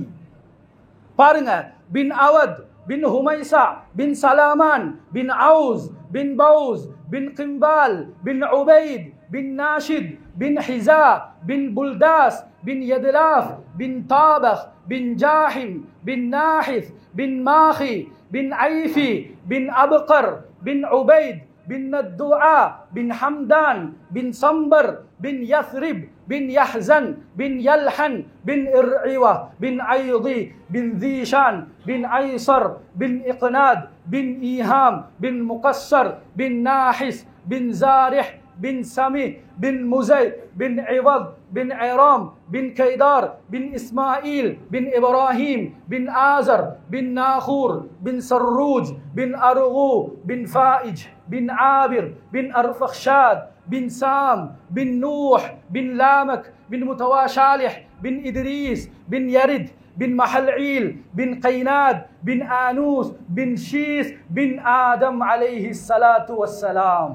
[SPEAKER 1] பாருங்க, பின் அவத் பின் ஹுமைசா பின் சலாமான் பின் அவுஸ் பின் பவுஸ் பின் கிம்பால் பின் உபைத் பின் நாஷித் பின் ஹிசா பின் புல்தாஸ் பின் யதுலாஃப் பின் தாபக் பின் ஜாஹிம் பின் நாஹிஸ் பின் மாஹி பின் ஐஃபி பின் அபுகர் பின் உபைத் பின் நத்துஆ பின் ஹம்தான் பின் சம்பர் பின் யஸ்ரிப் பின் யஹ்சன் பின் யல்ஹன் பின் இர்இவா பின் ஐதி பின் தீஷான் பின் ஐசர் பின் இக்னாத் பின் ஈஹாம் பின் முகஸ்ஸர் பின் நாஹிஸ் பின் ஜாரிஹ் பின் சமி பின் முஸை பின் இவத் பின் இராம் பின் கைதார் பின் இஸ்மாயில் பின் இப்ராஹிம் பின் ஆசர் பின் நாகூர் பின் சர்ரூஜ் பின் அருகு பின் ஃபாயிஜ் பின் ஆபிர் பின் அர்ஃபக்ஷாத் بن سام بن نوح بن لامك بن متواشالح بن إدريس بن يرد بن محلعيل بن قيناد بن آنوس بن شيس بن آدم عليه الصلاة والسلام.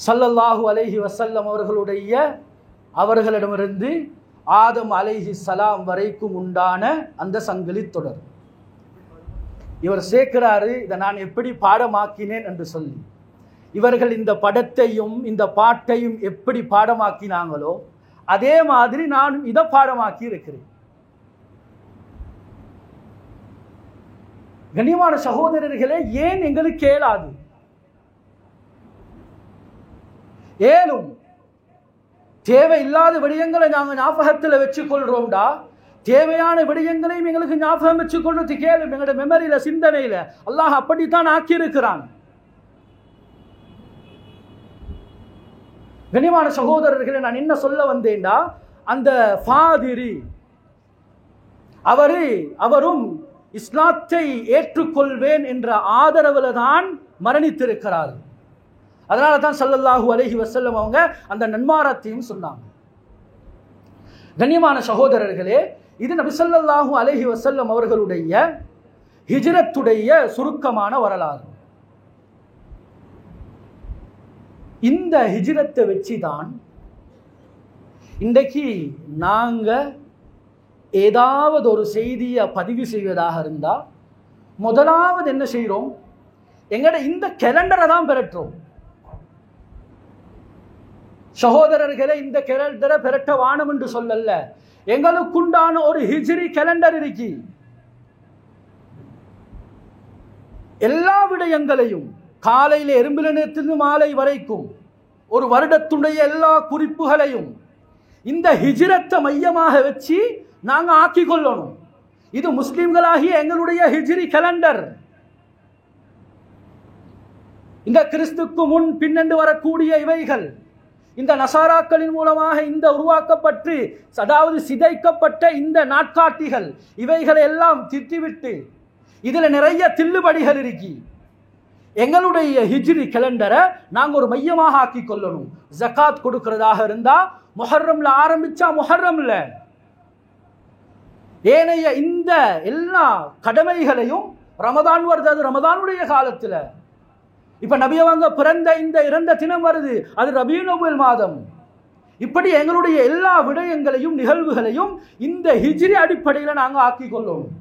[SPEAKER 1] ஸல்லல்லாஹு அலைஹி வஸல்லம் அவர்களிடமிருந்து ஆதம் அலைஹிஸ்ஸலாம் வரைக்கும் உண்டான அந்த சங்கிலி தொடர். இவர் சேர்க்கிறாரு, இதை நான் எப்படி பாடமாக்கினேன் என்று சொல்லி. இவர்கள் இந்த படத்தையும் இந்த பாட்டையும் எப்படி பாடமாக்கினாங்களோ அதே மாதிரி நானும் இதை பாடமாக்கி இருக்கிறேன். கண்ணியமான சகோதரர்களே, ஏன் எங்களுக்கு ஏலாது? ஏலும் தேவையில்லாத விடயங்களை நாங்கள் ஞாபகத்தில் வச்சு கொள்றோம்டா, தேவையான விடயங்களையும் எங்களுக்கு ஞாபகம் வச்சு கொள்றதுக்கு ஏலும். எங்களோட மெமரியில, சிந்தனையில அல்லாஹ் அப்படித்தான் ஆக்கி இருக்கிறான். கண்ணியமான சகோதரர்களை, நான் என்ன சொல்ல வந்தேன்டா, அந்த ஃபாதிரி அவரும் இஸ்லாத்தை ஏற்றுக்கொள்வேன் என்ற ஆதரவுல தான் மரணித்திருக்கிறார். அதனால தான் ஸல்லல்லாஹு அலைஹி வஸல்லம் அவங்க அந்த நன்மாராத்தையும் சொன்னாங்க. கண்ணியமான சகோதரர்களே, இது நபி ஸல்லல்லாஹு அலைஹி வஸல்லம் அவர்களுடைய ஹிஜ்ரத்துடைய சுருக்கமான வரலாறு. இந்த ஹிஜ்ரத்தை வச்சுதான் இன்றைக்கு நாங்க ஏதாவது ஒரு செய்தியை பதிவு செய்வதாக இருந்தா முதலாவது என்ன செய்யறோம்? எங்கட இந்த கேலண்டரை தான் பெறற்றோம். சகோதரர்களே, இந்த கேலண்டரை பெறட்ட வானம் என்று சொல்லல, எங்களுக்குண்டான ஒரு ஹிஜ்ரி கேலண்டர் இருக்கு. எல்லா விடயங்களையும் காலையில் எறும்பிலிருந்து மாலை வரைக்கும் ஒரு வருடத்துடைய எல்லா குறிப்புகளையும் இந்த ஹிஜ்ரத்தை மையமாக வச்சு நாங்கள் ஆக்கி கொள்ளணும். இது முஸ்லிம்களாகிய எங்களுடைய ஹிஜ்ரி கேலண்டர். இந்த கிறிஸ்துக்கு முன் பின்னெண்டு வரக்கூடிய இவைகள், இந்த நசாராக்களின் மூலமாக இந்த உருவாக்கப்பட்டு அதாவது சிதைக்கப்பட்ட இந்த நாட்காட்டிகள், இவைகளை எல்லாம் திட்டிவிட்டு இதுல நிறைய தில்லுபடிகள் இருக்கு. எங்களுடைய ஹிஜ்ரி கேலண்டரை நாங்கள் ஒரு மையமாக ஆக்கி கொள்ளணும். ஜகாத் கொடுக்கிறதாக இருந்தா முஹர்ரம்ல ஆரம்பிச்சா முஹர்ரம்ல, ஏனைய இந்த எல்லா கடமைகளையும் ரமதான் வருது, அது ரமதானுடைய காலத்துல. இப்ப நபியவங்க பிறந்த இந்த இறந்த தினம் வருது, அது ரபீஉல் அவ்வல் மாதம். இப்படி எங்களுடைய எல்லா விடயங்களையும் நிகழ்வுகளையும் இந்த ஹிஜ்ரி அடிப்படையில் நாங்கள் ஆக்கி கொள்ளணும்.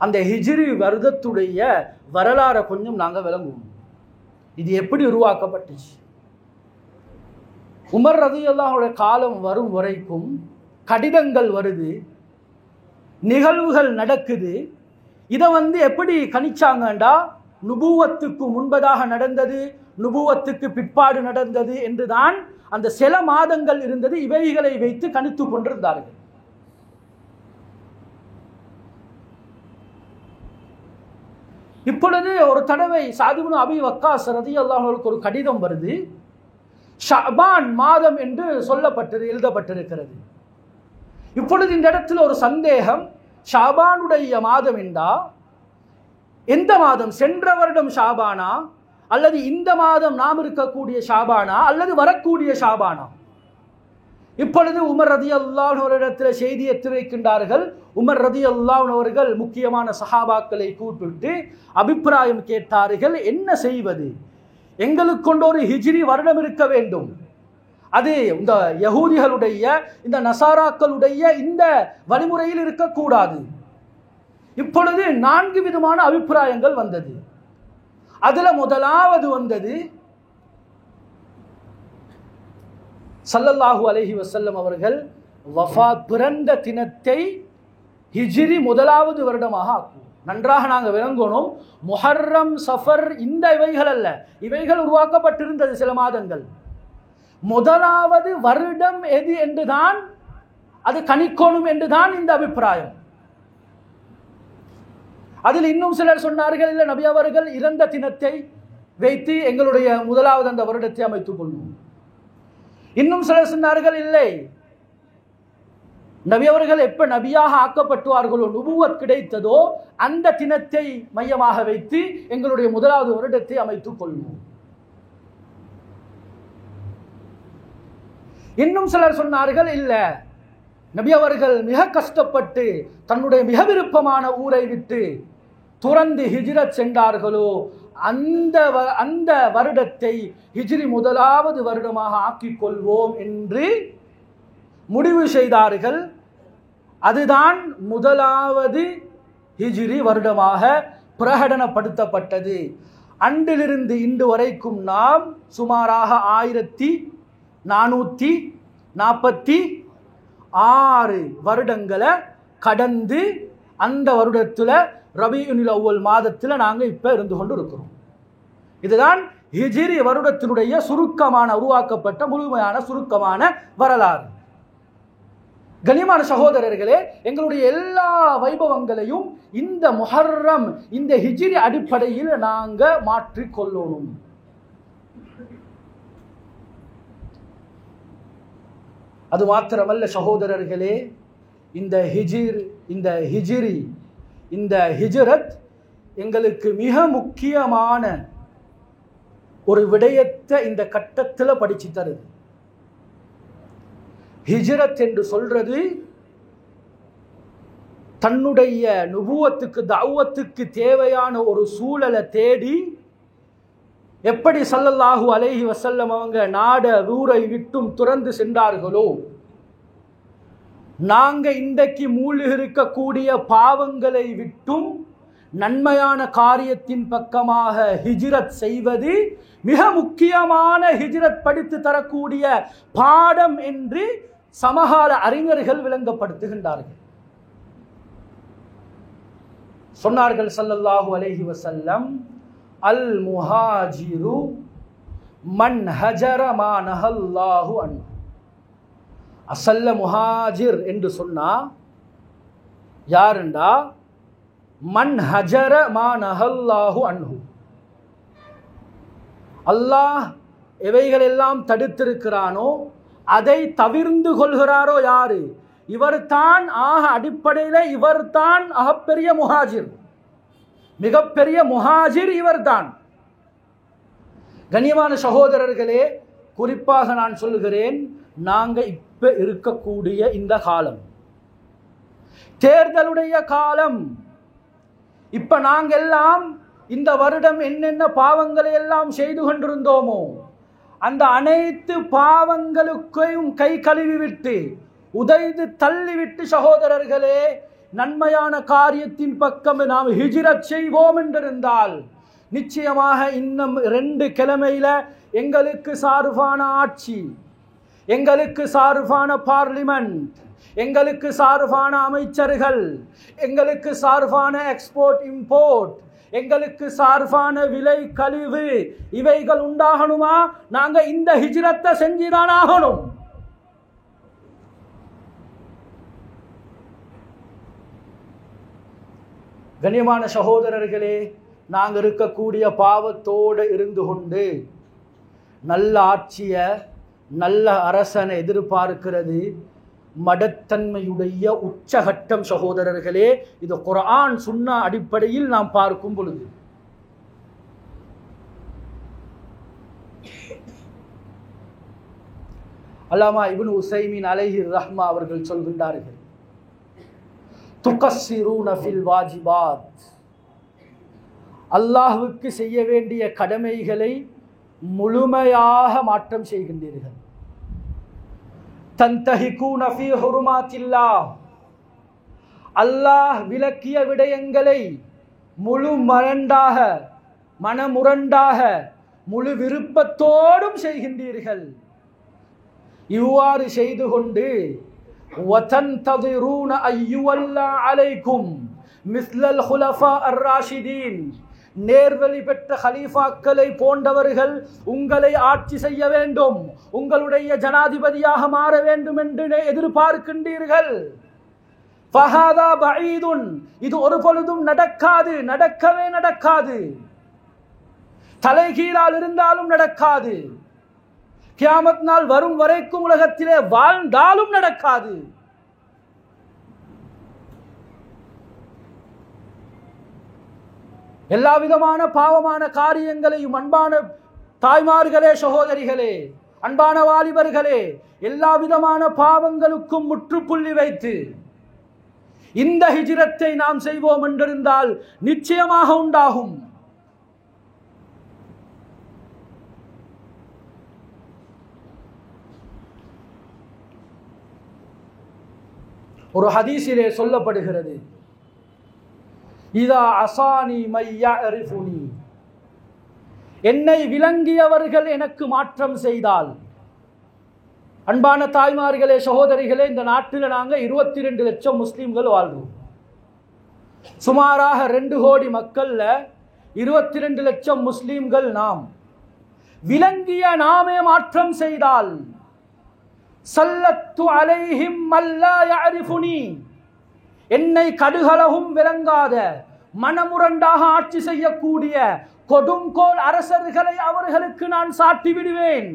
[SPEAKER 1] அந்த ஹிஜ்ரி வருடத்துடைய வரலாறை கொஞ்சம் நாங்கள் விளங்குவோம். இது எப்படி உருவாக்கப்பட்டுச்சு? உமர் ரலியல்லாஹு காலம் வரும் வரைக்கும் கடிதங்கள் வருது, நிகழ்வுகள் நடக்குது. இதை எப்படி கணிச்சாங்கண்டா, நுபுவத்துக்கு முன்பதாக நடந்தது, நுபுவத்துக்கு பிற்பாடு நடந்தது என்றுதான் அந்த சில மாதங்கள் இருந்தது. இவைகளை வைத்து கணித்து கொண்டிருந்தார்கள். இப்பொழுது ஒரு தடவை சாத் இப்னு அபி வக்காஸ் ரலியல்லாஹு அன்ஹு ஒரு கடிதம் வருது. ஷஅபான் மாதம் என்று சொல்லப்பட்டது, எழுதப்பட்டிருக்கிறது. இப்பொழுது இந்த இடத்துல ஒரு சந்தேகம், ஷாபானுடைய மாதம் என்றா எந்த மாதம்? சென்ற வருடம் ஷாபானா, அல்லது இந்த மாதம் நாம் இருக்கக்கூடிய ஷாபானா, அல்லது வரக்கூடிய ஷாபானா? இப்பொழுது உமர் ரலியல்லாஹு அன்ஹு இடத்தில் செய்தி எத்தி வைக்கின்றார்கள். உமர் ரலியல்லாஹு அன்ஹு அவர்கள் முக்கியமான சஹாபாக்களை கூப்பிட்டு அபிப்பிராயம் கேட்டார்கள். என்ன செய்வது? எங்களுக்கு கொண்டு ஒரு ஹிஜ்ரி வருடம் இருக்க வேண்டும். அது இந்த யஹூதிகளுடைய, இந்த நசாராக்களுடைய இந்த வழிமுறையில் இருக்கக்கூடாது. இப்பொழுது 4 விதமான அபிப்பிராயங்கள் வந்தது. அதுல முதலாவது வந்தது, ஸல்லல்லாஹு அலைஹி வஸல்லம் அவர்கள் வஃபாத் பிறந்த தினத்தை ஹிஜ்ரி முதலாவது வருடமாக ஆக்கும். நன்றாக நாங்கள் விளங்கணும், முஹர்ரம் சஃபர் இந்த இவைகள் அல்ல, இவைகள் உருவாக்கப்பட்டிருந்தது சில மாதங்கள். முதலாவது வருடம் எது என்றுதான் அது கணிக்கணும் என்றுதான் இந்த அபிப்பிராயம். அதில் இன்னும் சிலர் சொன்னார்கள், இல்லை நபி அவர்கள் இறந்த தினத்தை வைத்து எங்களுடைய முதலாவது அந்த வருடத்தை அமைத்துக் கொள்வோம். இன்னும் சிலர் சொன்னார்கள், இல்லை நபி அவர்கள் எப்ப நபியாக ஆக்கப்பட்டுவார்களோ, நுபுவத் கிடைத்ததோ அந்த தினத்தை மையமாக வைத்து எங்களுடைய முதலாவது வருடத்தை அமைத்துக் கொள்வோம். இன்னும் சிலர் சொன்னார்கள், இல்ல நபி அவர்கள் மிக கஷ்டப்பட்டு தன்னுடைய மிக விருப்பமான ஊரை விட்டு துறந்து ஹிஜ்ரத் சென்றார்களோ அந்த வருடத்தை ஹிஜ்ரி முதலாவது வருடமாக ஆக்கிக் கொள்வோம் என்று முடிவு செய்தார்கள். அதுதான் முதலாவது ஹிஜ்ரி வருடமாக பிரகடனப்படுத்தப்பட்டது. அன்றிலிருந்து இன்று வரைக்கும் நாம் சுமாராக 1446 வருடங்களை கடந்து அந்த வருடத்தில் ரபியுல் அவ்வல் மாதத்தில் நாங்கள் இப்போ இருந்து கொண்டு இருக்கிறோம். இதுதான் ஹிஜ்ரி வருடத்தினுடைய சுருக்கமான உருவாக்கப்பட்ட முழுமையான சுருக்கமான வரலாறு. கனிமான சகோதரர்களே, எங்களுடைய எல்லா வைபவங்களையும் இந்த முஹர்ரம் இந்த ஹிஜ்ரி அடிப்படையில் நாங்கள் மாற்றிக்கொள்ளணும். அது மாத்திரமல்ல சகோதரர்களே, இந்த ஹிஜ்ரத் எங்களுக்கு மிக முக்கியமான ஒரு விடயத்தை இந்த கட்டத்தில் படிச்சு தருது. ஹிஜ்ரத் என்று சொல்றது தன்னுடைய நுபுவத்துக்கு தஅவத்துக்கு தேவையான ஒரு சூழலை தேடி, எப்படி ஸல்லல்லாஹு அலைஹி வஸல்லம் அவங்க நாட ஊரை விட்டும் துறந்து சென்றார்களோ, நாங்க இன்றைக்கு மூழ்கி இருக்கக்கூடிய பாவங்களை விட்டும் நன்மையான காரியத்தின் பக்கமாக ஹிஜ்ரத் செய்வது மிக முக்கியமான ஹிஜ்ரத் படித்து தரக்கூடிய பாடம் என்று சமகால அறிஞர்கள் விளங்கப்படுத்துகின்றார்கள். சொன்னார்கள் ஸல்லல்லாஹு அலைஹி வஸல்லம், அல் முஹாஜிரு மன் ஹஜர மா நஹல்லாஹு அன்ஹு. அசல்ல முஹாஜிர் என்று சொன்னா யாருண்டா? மன் ஹஜர மா நஹல்லாஹு அன்ஹு. அல்லாஹ் எவைகளெல்லாம் தடுத்திருக்கிறானோ அதை தவிர்ந்து கொள்கிறாரோ யாரு, இவர் தான் அடிப்படையில் இவர் தான் அகப்பெரிய முஹாஜிர், மிகப்பெரிய முஹாஜிர் இவர் தான். கண்ணியமான சகோதரர்களே, குறிப்பாக நான் சொல்கிறேன், நாங்க இப்ப இருக்கக்கூடிய இந்த காலம் தேர்தலுடைய காலம். இப்ப நாங்கெல்லாம் இந்த வருடம் என்னென்ன பாவங்களை எல்லாம் செய்து கொண்டிருந்தோமோ அந்த அனைத்து பாவங்களுக்கும் கை கழுவி விட்டு உதைந்து தள்ளிவிட்டு சகோதரர்களே, நன்மையான காரியத்தின் பக்கம் நாம் ஹிஜ்ரத் செய்வோம் என்றிருந்தால் நிச்சயமாக இன்னும் 2 கிழமையில எங்களுக்கு சார்பான ஆட்சி, எங்களுக்கு சார்பான பார்லிமெண்ட், எங்களுக்கு சார்பான அமைச்சர்கள், எங்களுக்கு சார்பான எக்ஸ்போர்ட் இம்போர்ட், எங்களுக்கு சார்பான விலை கழிவு இவைகள் உண்டாகணுமா? நாங்க இந்த ஹிஜ்ரத்தை செஞ்சுதான் ஆகணும். கண்ணியமான சகோதரர்களே, நாங்க இருக்கக்கூடிய பாவத்தோடு இருந்து கொண்டு நல்ல ஆட்சிய நல்ல அரசனை எதிர்பார்க்கிறது மடத்தன்மையுடைய உச்சகட்டம் சகோதரர்களே. இது குர்ஆன் சுன்னா அடிப்படையில் நாம் பார்க்கும் பொழுது அல்லாமா இப்னு உஸைமீன் அலைஹி ரஹ்மா அவர்கள் சொல்கின்றார்கள், துகஸ்ஸிரூன ஃபில் வாஜிபாத், அல்லாஹ்வுக்கு செய்ய வேண்டிய கடமைகளை முழுமையாக மாற்றம் செய்கின்றீர்கள். தன்தஹிகூன ஃபீ ஹுருமாத்தில்லாஹ், அல்லாஹ் விலக்கிய விடயங்களை முழு மனமுரண்டாக முழு விருப்பத்தோடும் செய்கின்றீர்கள். இவ்வாறு செய்து கொண்டு வதன்ததிரூன அய்யுவல்லா அலைக்கும் மிஸ்லல் ஹுலஃபா அர்-ராஷிதீன், நேர்வழி பெற்ற ஹலீஃபாக்களை போன்றவர்கள் உங்களை ஆட்சி செய்ய வேண்டும், உங்களுடைய ஜனாதிபதியாக மாற வேண்டும் என்று எதிர்பார்க்கின்றீர்கள். ஃபஹாதா பஈதுன், இது ஒரு பொழுதும் நடக்காது, நடக்கவே நடக்காது. தலைகீழால் இருந்தாலும் நடக்காது, கியாமத் நாள் வரும் வரைக்கும் உலகத்திலே வாழ்ந்தாலும் நடக்காது. எல்லா விதமான பாவமான காரியங்களையும் அன்பான தாய்மார்களே, சகோதரிகளே, அன்பான வாலிபர்களே, எல்லா விதமான பாவங்களுக்கும் முற்றுப்புள்ளி வைத்து இந்த ஹிஜ்ரத்தை நாம் செய்வோம் என்றிருந்தால் நிச்சயமாக உண்டாகும். ஒரு ஹதீஸிலே சொல்லப்படுகிறது, இதா அசானி மை யஅரிஃபுனி, என்னை விளங்கியவர்கள் எனக்கு மாற்றம் செய்தால். அன்பான தாய்மார்களே, சகோதரிகளே, இந்த நாட்டில் நாங்கள் 22 லட்சம் முஸ்லீம்கள் வாழ்றோம். சுமாராக 2 கோடி மக்கள்ல 22 லட்சம் முஸ்லீம்கள் நாம். விளங்கிய நாமே மாற்றம் செய்தால், சல்லத்து அலைஹிம் மல்லா யஅரிஃபுனி, என்னை கடுகளவும் விளங்காத மனமுரண்டாக ஆட்சி செய்யக்கூடிய கொடுங்கோல் அரசர்களை அவர்களுக்கு நான் சாட்டி விடுவேன்.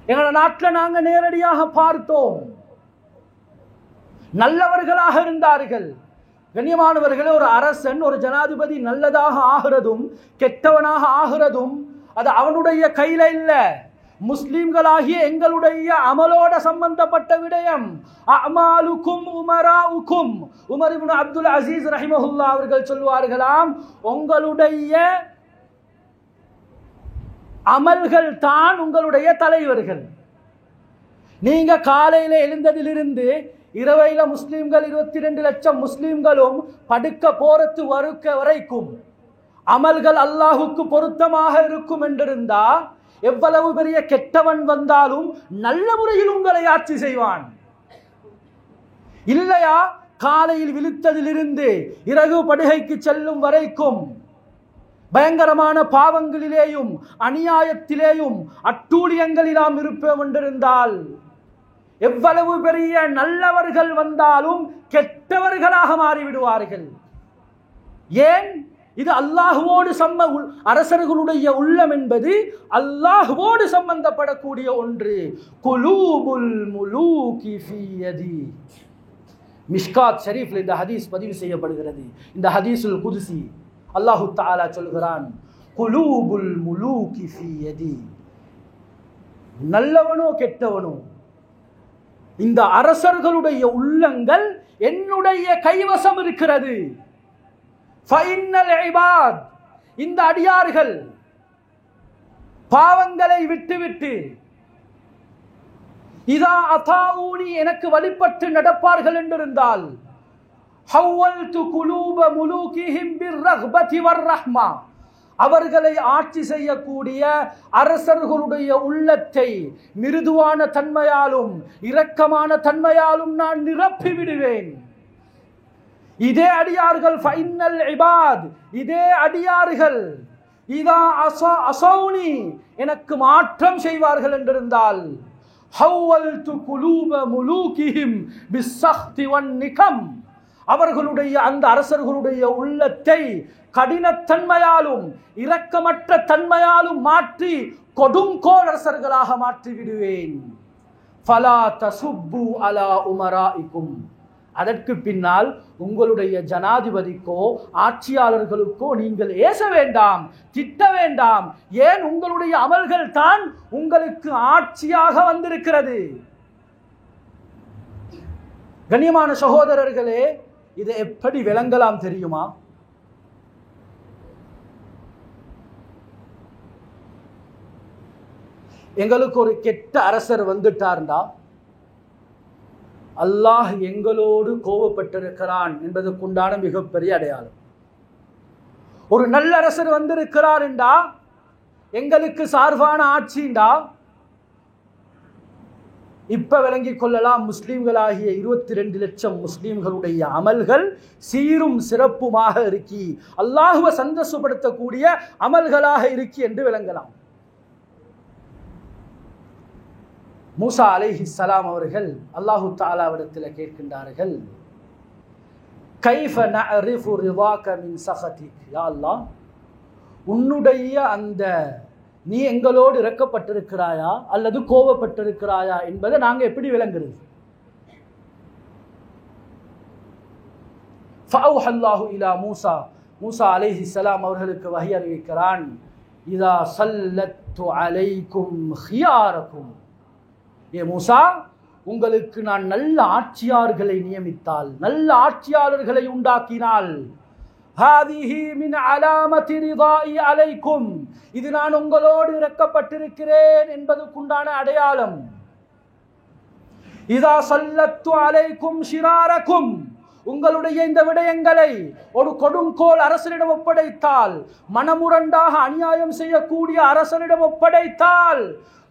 [SPEAKER 1] எங்களோட நாட்டில் நாங்கள் நேரடியாக பார்த்தோம். நல்லவர்களாக இருந்தார்கள். கண்ணியமானவர்களே, ஒரு அரசன், ஒரு ஜனாதிபதி நல்லதாக ஆகிறதும் கெட்டவனாக ஆகிறதும் அது அவனுடைய கையில இல்ல. முஸ்லிம்களாகிய எங்களுடைய அமலோட சம்பந்தப்பட்ட விடயம். அமாலுக்கும் உமராவுக்கும், உமர் இப்னு அப்துல் அசீஸ் ரஹிமஹுல்லாஹ் அவர்கள் சொல்வார்களாம், உங்களுடைய அமல்கள் தான் உங்களுடைய தலைவர்கள். நீங்க காலையில எழுந்ததிலிருந்து இரவையில முஸ்லிம்கள் 22 லட்சம் முஸ்லிம்களும் படுக்க போறத்து வரைக்கும் அமல்கள் அல்லாஹுக்கு பொருத்தமாக இருக்கும் என்றிருந்தா, எவ்வளவு பெரிய கெட்டவன் வந்தாலும் நல்ல முறையில் உங்களை ஆட்சி செய்வான். இல்லையா, காலையில் விழித்ததிலிருந்து இரவு படுகைக்கு செல்லும் வரைக்கும் பயங்கரமான பாவங்களிலேயும் அநியாயத்திலேயும் அட்டூழியங்களில் நாம் இருப்போம் என்றிருந்தால், எவ்வளவு பெரிய நல்லவர்கள் வந்தாலும் கெட்டவர்களாக மாறிவிடுவார்கள். ஏன்? இது அல்லாஹுவோடு அரசர்களுடைய உள்ளம் என்பது அல்லாஹுவோடு சம்பந்தப்படக்கூடிய ஒன்று. குலூபுல் முலூகி ஃபீ யதி. மிஷ்காத் ஷரீஃப்ல இந்த ஹதீஸ் பதிவு செய்யப்படுகிறது. இந்த ஹதீஸுல் குதுசி அல்லாஹு தஆலா சொல்கிறான், குலூபுல் முலூகி ஃபீ யதி. நல்லவனோ கெட்டவனோ, இந்த அரசர்களுடைய உள்ளங்கள் என்னுடைய கைவசம் இருக்கிறது. ஃபைனல் இபாத், இந்த அடியார்கள் பாவங்களை விட்டுவிட்டு இதா அதாஊனி, எனக்கு வழிபட்டு நடப்பார்கள் என்றிருந்தால், ஹவ்வல்து குலூப முலூகிஹிம் பிர்ரஹ்பதி வர்ரஹ்மா, அவர்களை ஆட்சி செய்யக்கூடிய அரசர்களுடைய உள்ளத்தை மிருதுவான தன்மையாலும் இரக்கமான தன்மையாலும் நான் நிரப்பி விடுவேன். இதே அடியார்கள் ஃபைனல் இபாத், இதே அடியார்கள் இதா அஸௌனி, எனக்கு மாற்றம் செய்வார்கள் என்றிருந்தால், ஹவ்வல்து குலூப முலூகிஹிம் பிஸ்ஸஹ்தி வன்னிகம், அவர்களுடைய அந்த அரசர்களுடைய உள்ளத்தை கடினத்தன்மையாலும் இரக்கமற்ற தன்மையாலும் மாற்றி கொடுங்கோல் அரசர்களாக மாற்றி விடுவேன். ஃபலா தசுப்பு அலா உமராஇக்கும், அதற்கு பின்னால் உங்களுடைய ஜனாதிபதிக்கோ ஆட்சியாளர்களுக்கோ நீங்கள் ஏச வேண்டாம், திட்ட வேண்டாம். ஏன்? உங்களுடைய அமல்கள் தான் உங்களுக்கு ஆட்சியாக வந்திருக்கிறது. கண்ணியமான சகோதரர்களே, இதை எப்படி விளங்கலாம் தெரியுமா? எங்களுக்கு ஒரு கெட்ட அரசர் வந்துட்டார்னா அல்லாஹ் எங்களோடு கோபப்பட்டிருக்கிறான் என்பதற்குண்டான மிகப்பெரிய அடையாளம். ஒரு நல்ல அரசர் வந்திருக்கிறார் என்றா, எங்களுக்கு சார்பான ஆட்சிண்டா, இப்ப விளங்கிக் கொள்ளலாம், முஸ்லிம்களாகிய 22 லட்சம் முஸ்லிம்களுடைய அமல்கள் சீரும் சிறப்புமாக இருக்கி அல்லாஹுவை சந்தோஷப்படுத்தக்கூடிய அமல்களாக இருக்கி என்று விளங்கலாம். மூசா அலைஹிஸ்ஸலாம் அவர்கள் அல்லாஹு தஆலாவிடத்தில் கேட்கின்றார்கள், கைஃப நஅரிஃபு ரிதாக மின் சஹதிக், யா அல்லாஹ், உன்னுடைய அந்த நீ எங்களோடு இறக்கப்பட்டிருக்கிறாயா அல்லது கோபப்பட்டிருக்கிறாயா என்பதை நாங்கள் எப்படி விளங்குறது? ஃபஅவ்ஹல்லாஹு இலா மூசா, மூசா அலைஹிஸ்ஸலாம் அவர்களுக்கு வஹி அறிவிக்கிறான், இதா ஸல்லத்து அலைக்கும் ஹியாரக்கும், ஏ மூசா, உங்களுக்கு நான் நல்ல ஆட்சியாளர்களை நியமித்தால், நல்ல ஆட்சியாளர்களை உண்டாக்கினால், ஹாதிஹி மின் அலாமத்தி ரிதாஇ அலைக்கும், இது நான் உங்களோடு இறக்கப்பட்டிருக்கிறேன் என்பதற்குண்டான அடையாளம். இதா ஸல்லத்து அலைக்கும் ஷிராரக்கும், உங்களுடைய இந்த விடயங்களை ஒரு கொடுங்கோல் அரசனிடம் ஒப்படைத்தால், மனமுரண்டாக அநியாயம் செய்யக்கூடிய அரசனிடம் ஒப்படைத்தால்,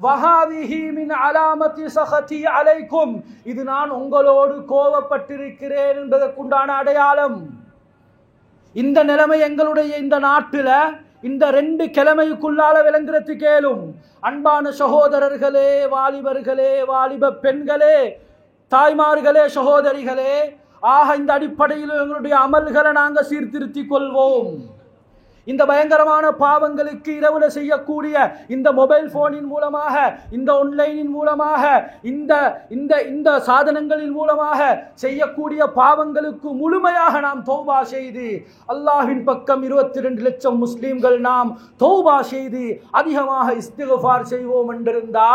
[SPEAKER 1] வஹாதிஹி மின் அலாமத்தி ஸஹதி அலைக்கும், இது நான் உங்களோடு கோபப்பட்டிருக்கிறேன் என்பதற்குண்டான அடையாளம். இந்த நிலைமை எங்களுடைய இந்த நாட்டில் இந்த 2 கிழமைக்குள்ளால விளங்குறது கேளும். அன்பான சகோதரர்களே, வாலிபர்களே, வாலிப பெண்களே, தாய்மார்களே, சகோதரிகளே, இந்த அடிப்படையில் எங்களுடைய அமல்களை நாங்கள் சீர்திருத்திக் கொள்வோம். இந்த பயங்கரமான பாவங்களுக்கு இரவுல செய்யக்கூடிய இந்த மொபைல் போனின் மூலமாக, இந்த ஆன்லைனின் மூலமாக, இந்த சாதனங்களின் மூலமாக செய்யக்கூடிய பாவங்களுக்கு முழுமையாக நாம் தௌபா செய்து, அல்லாஹ்வின் பக்கம் 22 லட்சம் முஸ்லிம்கள் நாம் தௌபா செய்து அதிகமாக இஸ்திக்ஃபார் செய்வோம் என்றிருந்தா,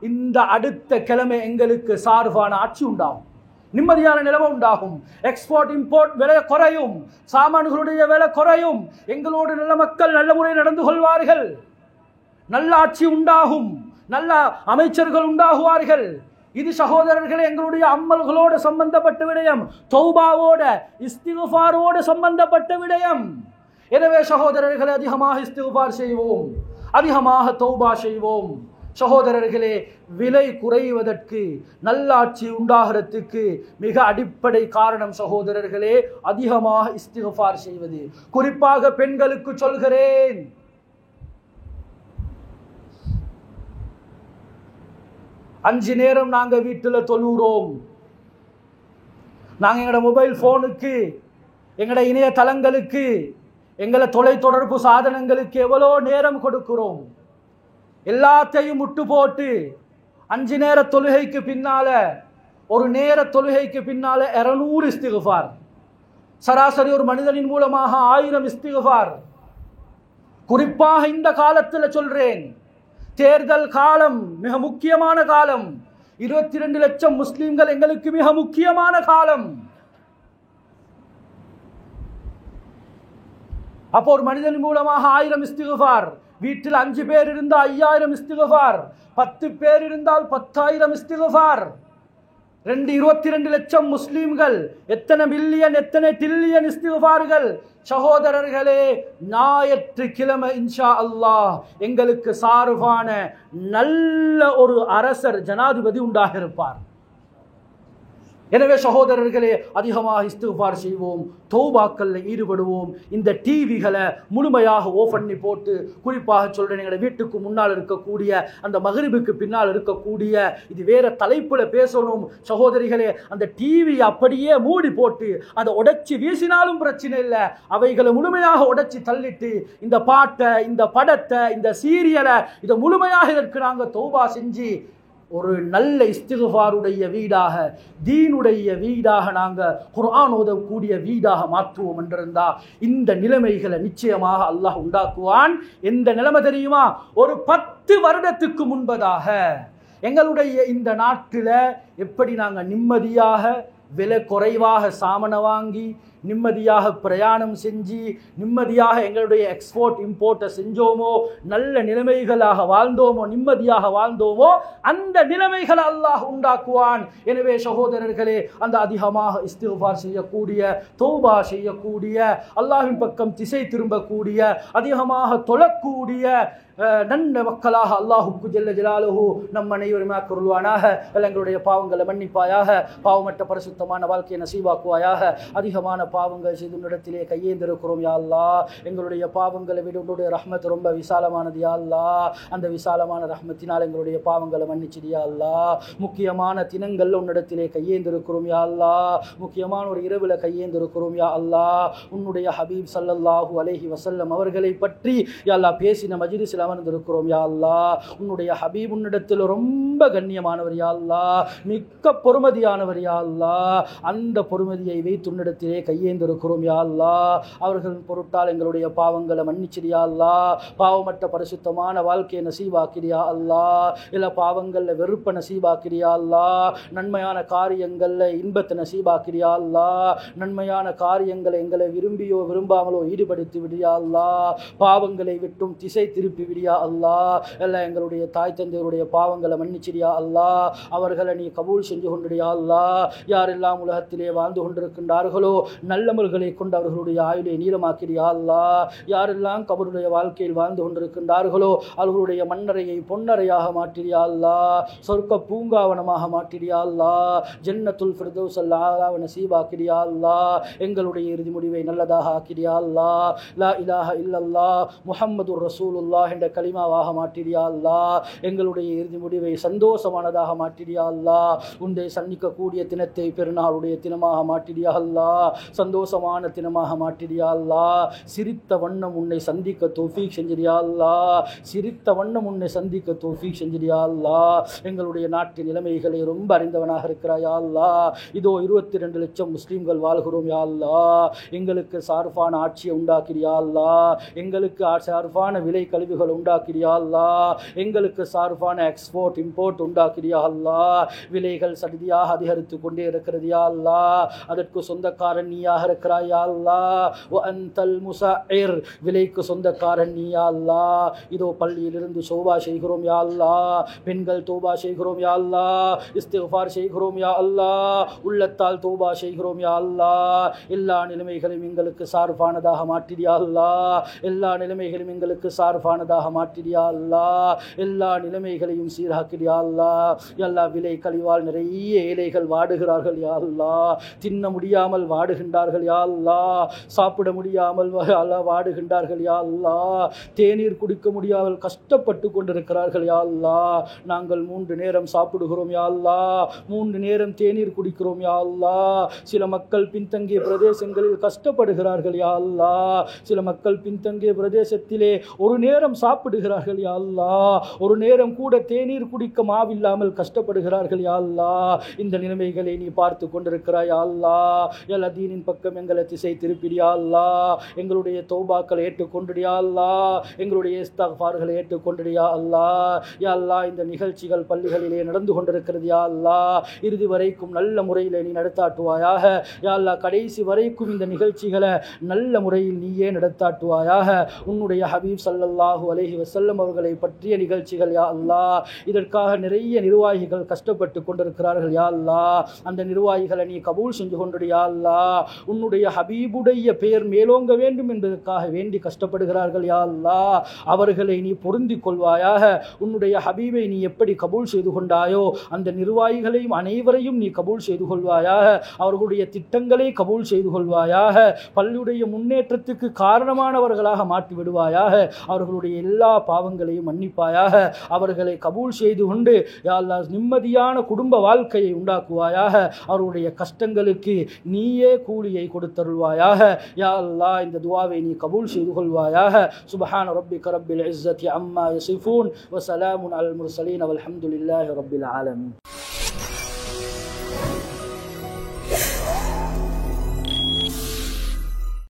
[SPEAKER 1] இந்த அடுத்த கிழமை எங்களுக்கு சார்பான ஆட்சி உண்டாகும், நிம்மதியான நிலைமை உண்டாகும், எக்ஸ்போர்ட் இம்போர்ட் விலை குறையும், சாமான்களுடைய விலை குறையும், எங்களோடு நல்ல மக்கள் நல்ல முறை நடந்து கொள்வார்கள், நல்ல ஆட்சி உண்டாகும், நல்ல அமைச்சர்கள் உண்டாகுவார்கள். இது சகோதரர்களே எங்களுடைய அமல்களோடு சம்பந்தப்பட்ட விடயம், தௌபாவோட இஸ்திக்ஃபாரோடு சம்பந்தப்பட்ட விடயம். எனவே சகோதரர்களே, அதிகமாக இஸ்திக்ஃபார் செய்வோம், அதிகமாக தௌபா செய்வோம். சகோதரர்களே, விலை குறைவதற்கு, நல்லாட்சி உண்டாகிறதுக்கு மிக அடிப்படை காரணம் சகோதரர்களே அதிகமாக இஸ்திக்ஃபார் செய்வது. குறிப்பாக பெண்களுக்கு சொல்கிறேன், அஞ்சு நேரம் நாங்க வீட்டில் தொழுகிறோம், நாங்க எங்களோட மொபைல் போனுக்கு, எங்களோட இணையதளங்களுக்கு, எங்களை தொலைத்தொடர்பு சாதனங்களுக்கு எவ்வளோ நேரம் கொடுக்கிறோம். எல்லாத்தையும் முட்டு போட்டு 5 நேர தொழுகைக்கு பின்னால, ஒரு நேர தொழுகைக்கு பின்னால 200 இஸ்திக்ஃபார், சராசரி ஒரு மனிதனின் மூலமாக 1000 இஸ்திக்ஃபார். குறிப்பாக இந்த காலத்தில் சொல்றேன், தேர்தல் காலம் மிக முக்கியமான காலம், 22 லட்சம் முஸ்லிம்கள் எங்களுக்கு மிக முக்கியமான காலம். அப்போ ஒரு மனிதன் மூலமாக 1000 இஸ்திக்ஃபார், வீட்டில் 5 பேர் இருந்தால் 5000 இஸ்திக்ஃபார், 10 பேர் இருந்தால் 10000 இஸ்திக்ஃபார். 22 லட்சம் முஸ்லிம்கள், எத்தனை மில்லியன், எத்தனை டில்லியன் இஸ்திக்ஃபார்கள். சகோதரர்களே, ஞாயிற்றுக்கிழமை இன்ஷா அல்லாஹ் எங்களுக்கு சார்பான நல்ல ஒரு அரசர், ஜனாதிபதி உண்டாக இருப்பார். எனவே சகோதரர்களே, அதிகமாக இஸ்திக்ஃபார் செய்வோம், தௌபாக்கல்ல ஈடுபடுவோம். இந்த டிவிகளை முழுமையாக ஓஃப் பண்ணி போட்டு, குறிப்பாக சொல்றேன், எங்களோட வீட்டுக்கு முன்னால் இருக்கக்கூடிய அந்த மகரிபுக்கு பின்னால் இருக்கக்கூடிய, இது வேற தலைப்புல பேசணும் சகோதரிகளே, அந்த டிவி அப்படியே மூடி போட்டு அதை உடைச்சி வீசினாலும் பிரச்சனை இல்லை, அவைகளை முழுமையாக உடைச்சி தள்ளிட்டு இந்த பாட்டை, இந்த படத்தை, இந்த சீரியலை, இதை முழுமையாக இதற்கு நாங்கள் தௌபா செஞ்சு ஒரு நல்ல இஸ்திக்ஃபாருடைய வீடாக, தீனுடைய வீடாக, நாங்கள் குர்ஆன் ஓதக்கூடிய வீடாக மாற்றுவோம் என்றிருந்தா இந்த நிலைமைகளை நிச்சயமாக அல்லாஹ் உண்டாக்குவான். எந்த நிலைமை தெரியுமா? ஒரு 10 வருடத்துக்கு முன்பதாக எங்களுடைய இந்த நாட்டில் எப்படி நாங்கள் நிம்மதியாக, விலை குறைவாக சாமனை வாங்கி, நிம்மதியாக பிரயாணம் செஞ்சு, நிம்மதியாக எங்களுடைய எக்ஸ்போர்ட் இம்போர்ட்டை செஞ்சோமோ, நல்ல நிலைமைகளாக வாழ்ந்தோமோ, நிம்மதியாக வாழ்ந்தோமோ, அந்த நிலைமைகளை அல்லாஹ் உண்டாக்குவான். எனவே சகோதரர்களே, அந்த அதிகமாக இஸ்திக்ஃபார் செய்யக்கூடிய, தௌபா செய்யக்கூடிய, அல்லாஹ்வின் பக்கம் திசை திரும்பக்கூடிய, அதிகமாக தொழக்கூடிய நன்ன மக்களாக அல்லாஹுக்கு ஜல்ல ஜலாலுஹு நம் அனைவரும் ஆக்கிருள்வானாக. எங்களுடைய பாவங்களை மன்னிப்பாயாக, பாவமற்ற பரிசுத்தமான வாழ்க்கையை நசீபாக்குவாயாக. அதிகமான பாவங்கள் செய்து உன்னிடத்திலே கையேந்திருக்கிறோம் யா அல்லாஹ். எங்களுடைய பாவங்களை விட உன்னுடைய ரஹ்மத் ரொம்ப விசாலமானது யா அல்லாஹ். அந்த விசாலமான ரஹ்மத்தினால் எங்களுடைய பாவங்களை மன்னிச்சிடு யா அல்லாஹ். முக்கியமான தினங்கள்ல உன்னிடத்திலே கையேந்திருக்கிறோம் யா அல்லாஹ். முக்கியமான ஒரு இரவுல கையேந்திருக்கிறோம் யா அல்லாஹ். உன்னுடைய ஹபீப் ஸல்லல்லாஹு அலைஹி வஸல்லம் அவர்களை பற்றி யா அல்லாஹ் பேசின மஜ்லிஸில் அமர்ந்திருக்கிறோம் யா அல்லாஹ். உன்னுடைய ஹபீப் உன்னிடத்தில் ரொம்ப கண்ணியமானவர் யா அல்லாஹ், மிக்க பொறுமதியானவர் யா அல்லாஹ். அந்த பொறுமதியை வைத்து உன்னிடத்திலே கையேந்திருக்கிறோம் யா அல்லாஹ். அவர்களின் பொருட்டால் எங்களுடைய பாவங்களை மன்னிச்சிரியா அல்லாஹ். பாவமற்ற பரிசுத்தமான வாழ்க்கையை நசீபாக்கிறியா அல்லாஹ். இல்ல பாவங்கள்ல வெறுப்ப நசீபாக்கிறியா அல்லாஹ். நன்மையான காரியங்கள்ல இன்பத்தை நசீபாக்கிறியா அல்லாஹ். நன்மையான காரியங்களை எங்களை விரும்பியோ விரும்பாமலோ ஈடுபடுத்தி விடியா அல்லாஹ். பாவங்களை விட்டும் திசை திருப்பி விடியா அல்லாஹ். எல்லாம் எங்களுடைய தாய் தந்தையருடைய பாவங்களை மன்னிச்சிரியா அல்லாஹ். அவர்களை நீ கபூல் செஞ்சு கொண்டியா அல்லாஹ். யாரெல்லாம் உலகத்திலே வாழ்ந்து கொண்டிருக்கின்றார்களோ நல்லமல்களை கொண்டு அவர்களுடைய ஆயுளை நீளமாக்கிறியா அல்லாஹ். யாரெல்லாம் கபருடைய வாழ்க்கையில் வாழ்ந்து கொண்டிருக்கின்றார்களோ அவர்களுடைய மண்ணறையை பொன்னறையாக மாற்றியா அல்லாஹ். சொர்க்க பூங்காவனமாக மாற்றியா அல்லாஹ். ஜன்னத்துல் ஃபிர்தௌஸ் அல்லாஹ் நசீபாக்கிறியா அல்லாஹ். எங்களுடைய இறுதி முடிவை நல்லதாக ஆக்கிறியா அல்லாஹ். லா இலாஹ இல்லல்லாஹ் முஹம்மதுர் ரசூலுல்லாஹ் என்ற கலிமாவாக மாற்றியா அல்லாஹ். எங்களுடைய இறுதி முடிவை சந்தோஷமானதாக மாற்றியா அல்லாஹ். உன்னை சந்திக்கக்கூடிய தினத்தை பெருநாளுடைய தினமாக மாற்றியா அல்லாஹ். சந்தோஷமான தினமாக மாற்றியா அல்லாஹ். சிரித்த வண்ணம் உன்னை சந்திக்க தௌஃபீக் செஞ்சியா அல்லாஹ். சிரித்த வண்ணம் உன்னை சந்திக்க தௌஃபீக் செஞ்சியா அல்லாஹ். எங்களுடைய நாட்டின் நிலைமைகளை ரொம்ப அறிந்தவனாக இருக்கிறாயா அல்லாஹ். இதோ 22 லட்சம் முஸ்லீம்கள் வாழ்கிறோம் யா அல்லாஹ். எங்களுக்கு சார்பான ஆட்சியை உண்டாக்கிறியா அல்லாஹ். எங்களுக்கு சார்பான விலை கழிவுகள் உண்டாக்கிறியா அல்லாஹ். எங்களுக்கு சார்பான எக்ஸ்போர்ட் இம்போர்ட் உண்டாக்கிறியா அல்லாஹ். விலைகள் சடிதியாக அதிகரித்து கொண்டே இருக்கிறது யா அல்லாஹ். அதற்கு சொந்தக்காரன் நீயாக இருக்கிறாயா அல்லாஹ். வ அன்தல் முஸஇர் விலைக்கு சொந்தக்காரன் நீயா அல்லாஹ். இதோ பள்ளியிலிருந்து சௌபா செய்கிறோம் யா அல்லாஹ். பெண்கள் தௌபா செய்கிறோம் யா அல்லாஹ். இஸ்திக்ஃபார் செய்கிறோம் யா அல்லாஹ். உள்ளத்தால் தௌபா செய்கிறோம் யா அல்லாஹ். எல்லா நிலைமைகளையும் எங்களுக்கு சார்பானதாக மாற்றியா அல்லாஹ். எல்லா நிலைமைகளையும் எங்களுக்கு சார்பானதாக மாற்றியா அல்லாஹ். எல்லா நிலைமைகளையும் சீராக்கிறியா அல்லாஹ். எல்லா விலை கழிவால் நிறைய ஏழைகள் வாடுகிறார்கள் யா அல்லாஹ். தின்ன முடியாமல் வாடுகின்றார்கள் யா அல்லாஹ். சாப்பிட முடியாமல் வாடுகின்றார்கள் யா அல்லாஹ். தேநீர் குடிக்க முடியாமல் கஷ்டப்பட்டு கொண்டிருக்கிறார்கள் யா அல்லாஹ். நாங்கள் 3 நேரம் சாப்பிடுகிறோம் யா அல்லாஹ். 3 நேரம் தேநீர் குடிக்கிறோம் யா அல்லாஹ். சில மக்கள் பின்தங்கிய பிரதேசங்களில் கஷ்டப்படுகிறார்கள் யா அல்லாஹ். சில மக்கள் பின்தங்கிய பிரதேசத்திலே ஒரு நேரம் சாப்பிடுகிறார்கள் யா அல்லாஹ். ஒரு நேரம் கூட தேநீர் குடிக்க மாவில்லாமல் கஷ்டப்படுகிறார்கள் யா அல்லாஹ். இந்த நிலைமைகளை நீ பார்த்து கொண்டிருக்கிறாய் யா அல்லாஹ். எல்லா தீனின் பக்கம் எங்களை திசை திருப்பிடியா அல்லாஹ். எங்களுடைய தௌபாக்களை ஏற்றுக்கொண்டியா அல்லாஹ். எங்களுடைய இஸ்திக்ஃபார்களை ஏற்றுக்கொண்டியா அல்லாஹ். யா அல்லாஹ் இந்த நிகழ்ச்சிகள் பள்ளிகளிலே நடந்து கொண்டிருக்கிறது யா அல்லாஹ். இறுதி வரைக்கும் நல்ல முறையில் நீ நடத்தாட்டுவாயாக யா அல்லாஹ். கடைசி வரைக்கும் இந்த நிகழ்ச்சிகளை நல்ல முறையில் நீயே நடத்தாட்டுவாயாக. உன்னுடைய ஹபீப் ஸல்லல்லாஹு அலைஹி வஸல்லம் அவர்களை பற்றிய நிகழ்ச்சிகள் யா அல்லாஹ். இதற்காக நிறைய நிர்வாகிகள் கஷ்டப்பட்டு கொண்டிருக்கிறார்கள் யா அல்லாஹ். அந்த நிர்வாகிகளை நீ கபூல் செஞ்சு கொண்டு யா அல்லாஹ். உன்னுடைய ஹபீபுடைய பெயர் மேலோங்க வேண்டும் என்பதற்காக வேண்டி கஷ்டப்படுகிறார்கள் யா அல்லாஹ். அவர்களை நீ பொருந்தி கொள்வாயாக. உன்னுடைய ஹபீபை நீ எப்படி கபூல் செய்து கொண்டாயோ அந்த நிர்வாகிகளையும் அனைவரையும் நீ கபூல் செய்து கொள்வாயாக. அவர்களுடைய திட்டங்களை கபூல் செய்து கொள்வாயாக. பள்ளியுடைய முன்னேற்றத்துக்கு காரணமானவர்களாக மாற்றி விடுவாயாக. அவர்களுடைய எல்லா பாவங்களையும் மன்னிப்பாயாக. அவர்களை கபூல் செய்து கொண்டு யா அல்லாஹ் நிம்மதியான குடும்ப வாழ்க்கையை உண்டாக்குவாயாக. அவருடைய கஷ்டங்களுக்கு நீயே கூலியை கொடுத்தருள்வாயாக. யா அல்லாஹ் இந்த துஆவை நீ கபூல் செய்து கொள்வாயாக. சுப்ஹான ரப்பிக ரப்பில் இஸ்ஸத்தி அம்மா யசிஃபூன் வ ஸலாமுன் அலல் முர்ஸலீன் வல்ஹம்துலில்லாஹி ரப்பில் ஆலமீன்.